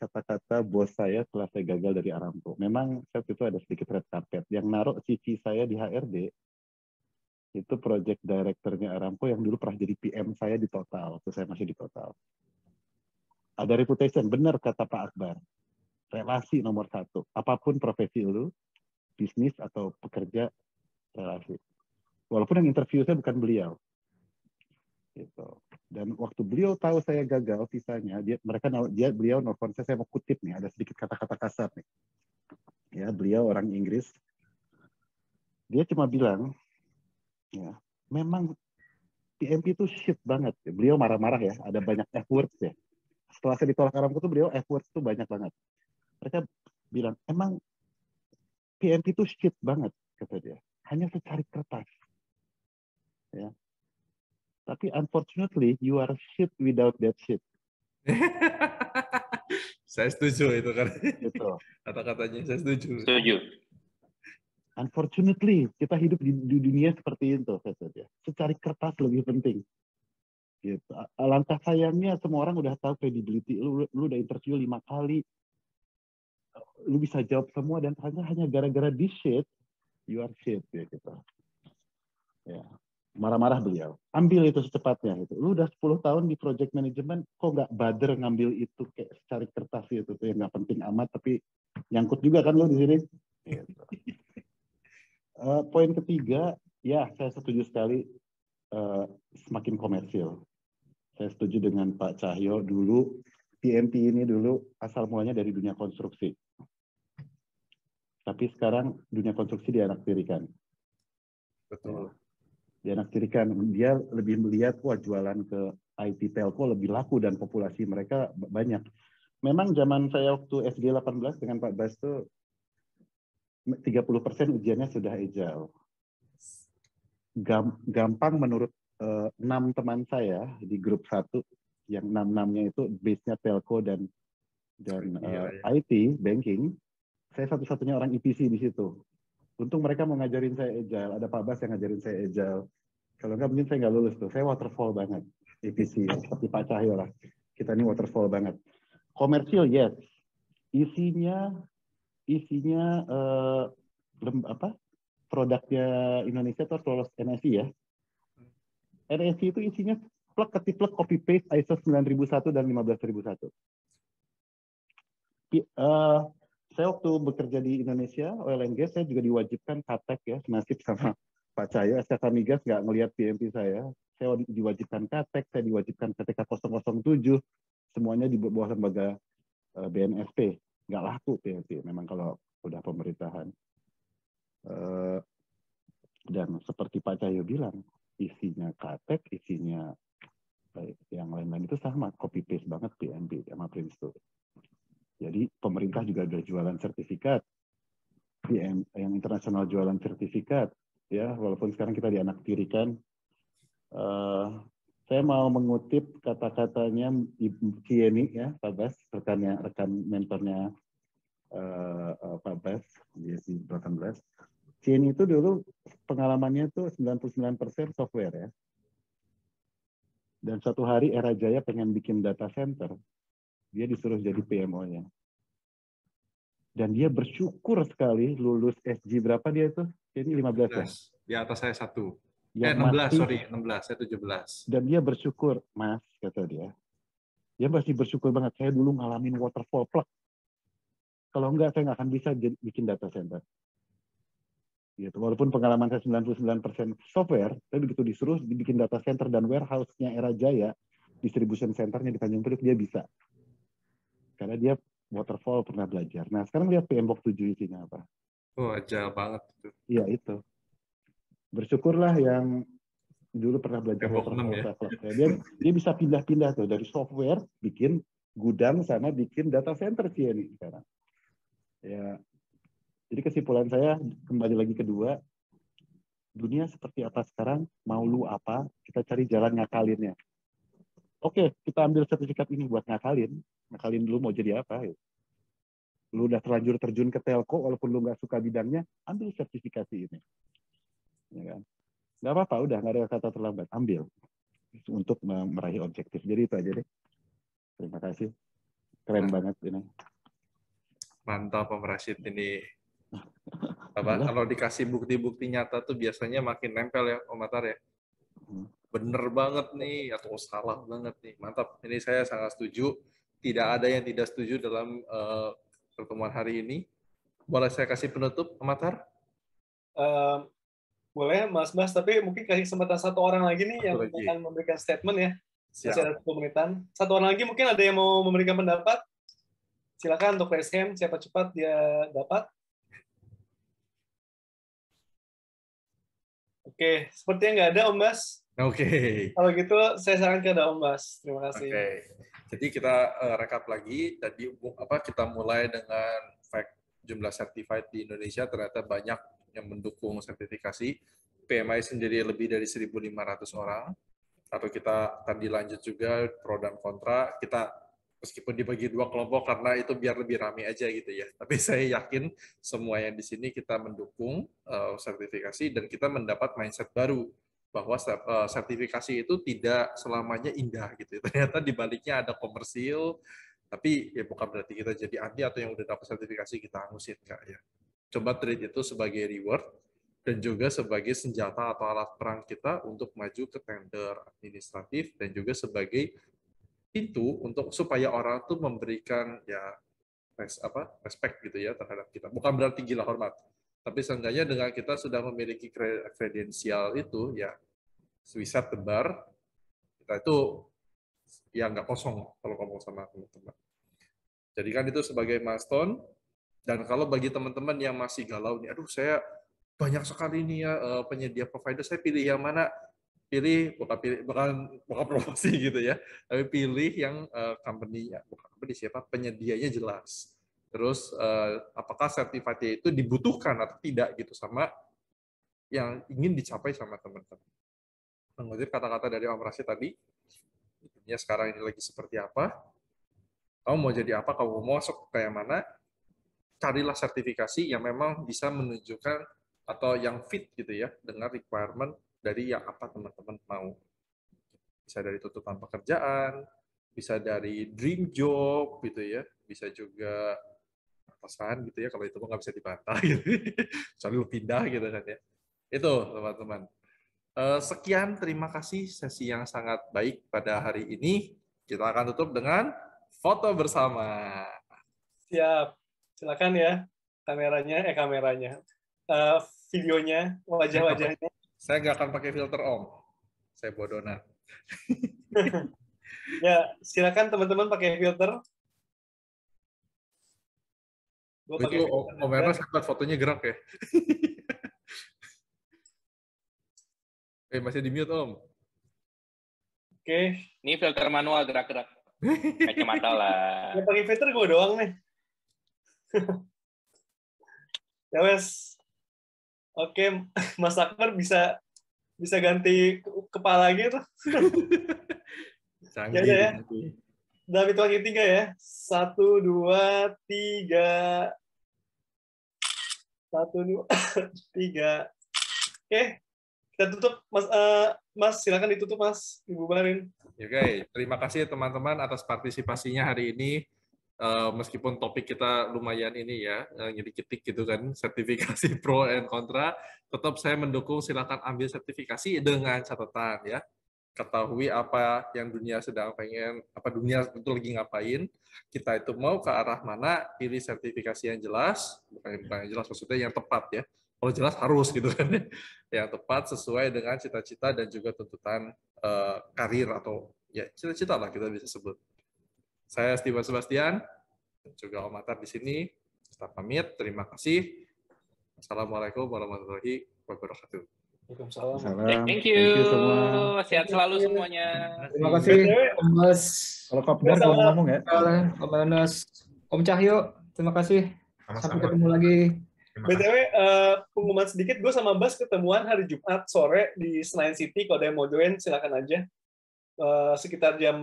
S6: kata-kata bos saya setelah saya gagal dari Aramco. Memang saat itu ada sedikit red carpet. Yang naruh CV saya di HRD, itu project directornya Aramco yang dulu pernah jadi PM saya di Total, waktu saya masih di Total. Ada reputation, benar kata Pak Akbar. Relasi nomor satu. Apapun profesi lu, bisnis atau pekerja relasi. Walaupun yang interview saya bukan beliau. Gitu. Dan waktu beliau tahu saya gagal visanya, beliau nelfon saya mau kutip nih, ada sedikit kata-kata kasar nih. Ya, beliau orang Inggris. Dia cuma bilang, ya, memang PMP itu shit banget. Beliau marah-marah ya, ada banyak F-words ya. Setelah saya ditolak Aramco tuh beliau F-words tuh banyak banget. Mereka bilang, emang PMP itu shit banget, kata dia. Hanya secari kertas. Ya. Tapi unfortunately, you are shit without that shit.
S2: Saya setuju itu kan.
S6: Gitu.
S2: Kata-katanya saya setuju.
S3: Setuju.
S6: Unfortunately, kita hidup di dunia seperti itu, kata dia. Secari kertas lebih penting. Gitu. Alangkah sayangnya semua orang udah tahu credibility. Lu udah interview 5 kali. Lu bisa jawab semua dan ternyata hanya gara-gara this shit, you are shit. Ya, gitu. Ya. Marah-marah beliau. Ambil itu secepatnya. Gitu. Lu udah 10 tahun di project management, kok nggak bother ngambil itu kayak secari kertas gitu. Yang nggak penting amat, tapi nyangkut juga kan lu di sini. Gitu. Poin ketiga, ya saya setuju sekali semakin komersil. Saya setuju dengan Pak Cahyo dulu, PMP ini dulu asal mulanya dari dunia konstruksi. Tapi sekarang dunia konstruksi dianaktirikan.
S2: Betul.
S6: Dianaktirikan, dia lebih melihat, wah jualan ke IT telco lebih laku dan populasi mereka banyak. Memang zaman saya waktu SD 18 dengan Pak Bas itu 30% ujiannya sudah agile. Gampang menurut 6 teman saya di grup 1, yang 6-6-nya itu base-nya telco dan IT, banking. Saya satu-satunya orang EPC di situ. Untung mereka mau ngajarin saya agile, ada Pak Bas yang ngajarin saya agile. Kalau enggak mungkin saya nggak lulus tuh. Saya waterfall banget, EPC, seperti Pak Cahyo lah. Kita ini waterfall banget. Komersil, yes. Isinya produknya Indonesia itu lolos NSI ya. NSI itu isinya plek-ketiplek copy-paste ISO 9001 dan 15001. Saya waktu bekerja di Indonesia, oil and gas, saya juga diwajibkan KATEK ya, nasib sama Pak Cahyo, SKK Migas nggak ngelihat PMP saya diwajibkan KATEK, saya diwajibkan PTK 007, semuanya di bawah lembaga BNSP. Nggak laku PMP, memang kalau udah pemerintahan. Dan seperti Pak Cahyo bilang, isinya KATEK, isinya yang lain-lain itu sama, copy-paste banget PMP sama Prince tuh. Jadi pemerintah juga ada jualan sertifikat, yang internasional jualan sertifikat, ya walaupun sekarang kita dianaktirikan. Saya mau mengutip kata-katanya Ibu Cieni ya, Pak Bas, rekan mentornya Pak Bas di 18. Cieni itu dulu pengalamannya tuh 99% software ya. Dan suatu hari Era Jaya pengen bikin data center, dia disuruh jadi PMO-nya. Dan dia bersyukur sekali lulus SG berapa dia itu? Jadi 15 ya?
S2: Di atas saya 1.
S6: 16,
S2: 16, saya 17.
S6: Dan dia bersyukur, Mas, kata dia. Dia masih bersyukur banget, saya dulu ngalamin waterfall plug. Kalau enggak, saya nggak akan bisa bikin data center. Gitu. Walaupun pengalaman saya 99% software, tapi begitu disuruh dibikin data center dan warehouse-nya Era Jaya, distribution center-nya di Tanjung Priok, dia bisa. Karena dia waterfall pernah belajar. Nah, sekarang lihat PMBOK 7 isinya apa.
S2: Oh, agile banget.
S6: Iya, itu. Bersyukurlah yang dulu pernah belajar
S2: PMBOK
S6: waterfall. Ya. Dia bisa pindah-pindah tuh, dari software, bikin gudang, sama bikin data center sih ini sekarang. Ya. Jadi kesimpulan saya, kembali lagi kedua, dunia seperti apa sekarang, mau lu apa, kita cari jalan ngakalinnya. Oke, kita ambil sertifikat ini buat ngakalin dulu mau jadi apa. Ya. Lu udah terlanjur terjun ke telco, walaupun lu nggak suka bidangnya, ambil sertifikasi ini. Ya kan? Nggak apa-apa, udah nggak ada kata terlambat, ambil. Untuk meraih objektif. Jadi itu aja deh. Terima kasih. Keren banget ini.
S2: Mantap, Pak Rashid ini. Apa, kalau dikasih bukti-bukti nyata tuh biasanya makin nempel ya, Om Atar ya. Bener banget nih, atau salah banget nih. Mantap, ini saya sangat setuju. Tidak ada yang tidak setuju dalam pertemuan hari ini. Boleh saya kasih penutup, Om Atar?
S1: Boleh Mas Bas, tapi mungkin kasih kesempatan satu orang lagi nih yang akan memberikan statement ya. Masih ada 10 menitan. Satu orang lagi mungkin ada yang mau memberikan pendapat. Silakan untuk raise hand, siapa cepat dia dapat. Oke, sepertinya nggak ada Om Bas.
S2: Oke.
S1: Kalau gitu saya sarankan ke Om Bas. Terima kasih.
S2: Oke. Jadi kita rekap lagi. Tadi kita mulai dengan fact jumlah certified di Indonesia ternyata banyak yang mendukung sertifikasi. PMI sendiri lebih dari 1.500 orang. Lalu kita tadi lanjut juga pro dan kontra. Kita meskipun dibagi dua kelompok karena itu biar lebih ramai aja gitu ya. Tapi saya yakin semua yang di sini kita mendukung sertifikasi dan kita mendapat mindset baru bahwa sertifikasi itu tidak selamanya indah gitu. Ternyata di baliknya ada komersil, tapi ya bukan berarti kita jadi anti atau yang udah dapat sertifikasi kita hangusin enggak ya. Coba treat itu sebagai reward dan juga sebagai senjata atau alat perang kita untuk maju ke tender administratif dan juga sebagai pintu untuk supaya orang tuh memberikan ya respect gitu ya terhadap kita. Bukan berarti gila hormat, tapi seenggaknya dengan kita sudah memiliki kredensial itu ya set the bar, kita itu ya nggak kosong kalau ngomong sama teman-teman. Jadikan itu sebagai milestone. Dan kalau bagi teman-teman yang masih galau nih, aduh saya banyak sekali nih ya penyedia provider, saya pilih yang mana? Bukan promosi gitu ya, tapi pilih yang company-nya, bukan company siapa, penyedianya jelas. Terus apakah sertifikatnya itu dibutuhkan atau tidak gitu sama yang ingin dicapai sama teman-teman. Mengutip kata-kata dari Om Rashid tadi, ya sekarang ini lagi seperti apa, kamu mau jadi apa, kamu mau masuk ke yang mana, carilah sertifikasi yang memang bisa menunjukkan atau yang fit gitu ya dengan requirement dari yang apa teman-teman mau. Bisa dari tuntutan pekerjaan, bisa dari dream job gitu ya, bisa juga atasan gitu ya, kalau itu nggak bisa dibantah gitu. Soalnya lu pindah gitu kan ya. Itu teman-teman. Sekian, terima kasih sesi yang sangat baik pada hari ini. Kita akan tutup dengan foto bersama.
S1: Siap. Silakan ya kameranya, videonya, wajah-wajahnya.
S2: Saya nggak akan pakai filter Om. Saya bodonan.
S1: Ya, silakan teman-teman pakai filter.
S2: Itu Om Ernest buat fotonya gerak ya. Masih di mute Om.
S1: Oke.
S3: Ini filter manual gerak-gerak. Kacamata lah.
S1: Yang pakai filter gue doang nih. Ya wes. Oke, Mas Akbar bisa ganti kepala gitu.
S2: Canggih.
S1: Ya. Dalam hitungan 3 ya. 1, 2, 3. 1, 2, 3. Oke. Kita tutup, Mas. Silakan ditutup, Mas. Dibubarin.
S2: Oke, terima kasih teman-teman atas partisipasinya hari ini. Meskipun topik kita lumayan ini ya, nyedikit gitu kan, sertifikasi pro and kontra, tetap saya mendukung silakan ambil sertifikasi dengan catatan ya. Ketahui apa yang dunia sedang pengen, apa dunia itu lagi ngapain, kita itu mau ke arah mana, pilih sertifikasi yang jelas, bukan yang jelas maksudnya yang tepat ya. Kalau jelas harus gitu kan ya. Yang tepat sesuai dengan cita-cita dan juga tuntutan karir atau ya cita-cita lah kita bisa sebut. Saya Steven Sebastian, dan juga Om Atar di sini. Kita pamit, terima kasih. Assalamualaikum warahmatullahi wabarakatuh.
S1: Waalaikumsalam.
S3: Thank you semua. Sehat selalu semuanya.
S8: Terima kasih, Om Bas.
S6: Kalau Kopdar mau ngomong ya.
S8: Om Ernest, Om Cahyo, terima kasih. Sampai ketemu lagi.
S1: BTW, pengumuman sedikit, gue sama Bas ketemuan hari Jumat sore di Senayan City. Kalau ada yang mau join, silakan aja. Sekitar jam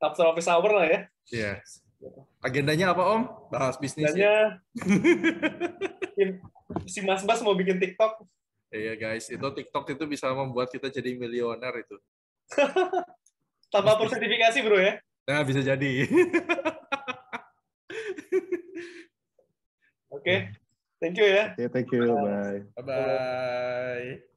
S1: after office hour lah ya.
S2: Iya. Agendanya apa Om? Bahas bisnis.
S1: Agendanya si Mas Bas mau bikin TikTok.
S2: Iya guys, itu TikTok itu bisa membuat kita jadi milioner itu.
S1: Tanpa sertifikasi bro ya.
S2: Nah, bisa jadi.
S1: Oke. Thank you ya.
S6: Thank you, bye.
S2: Bye-bye.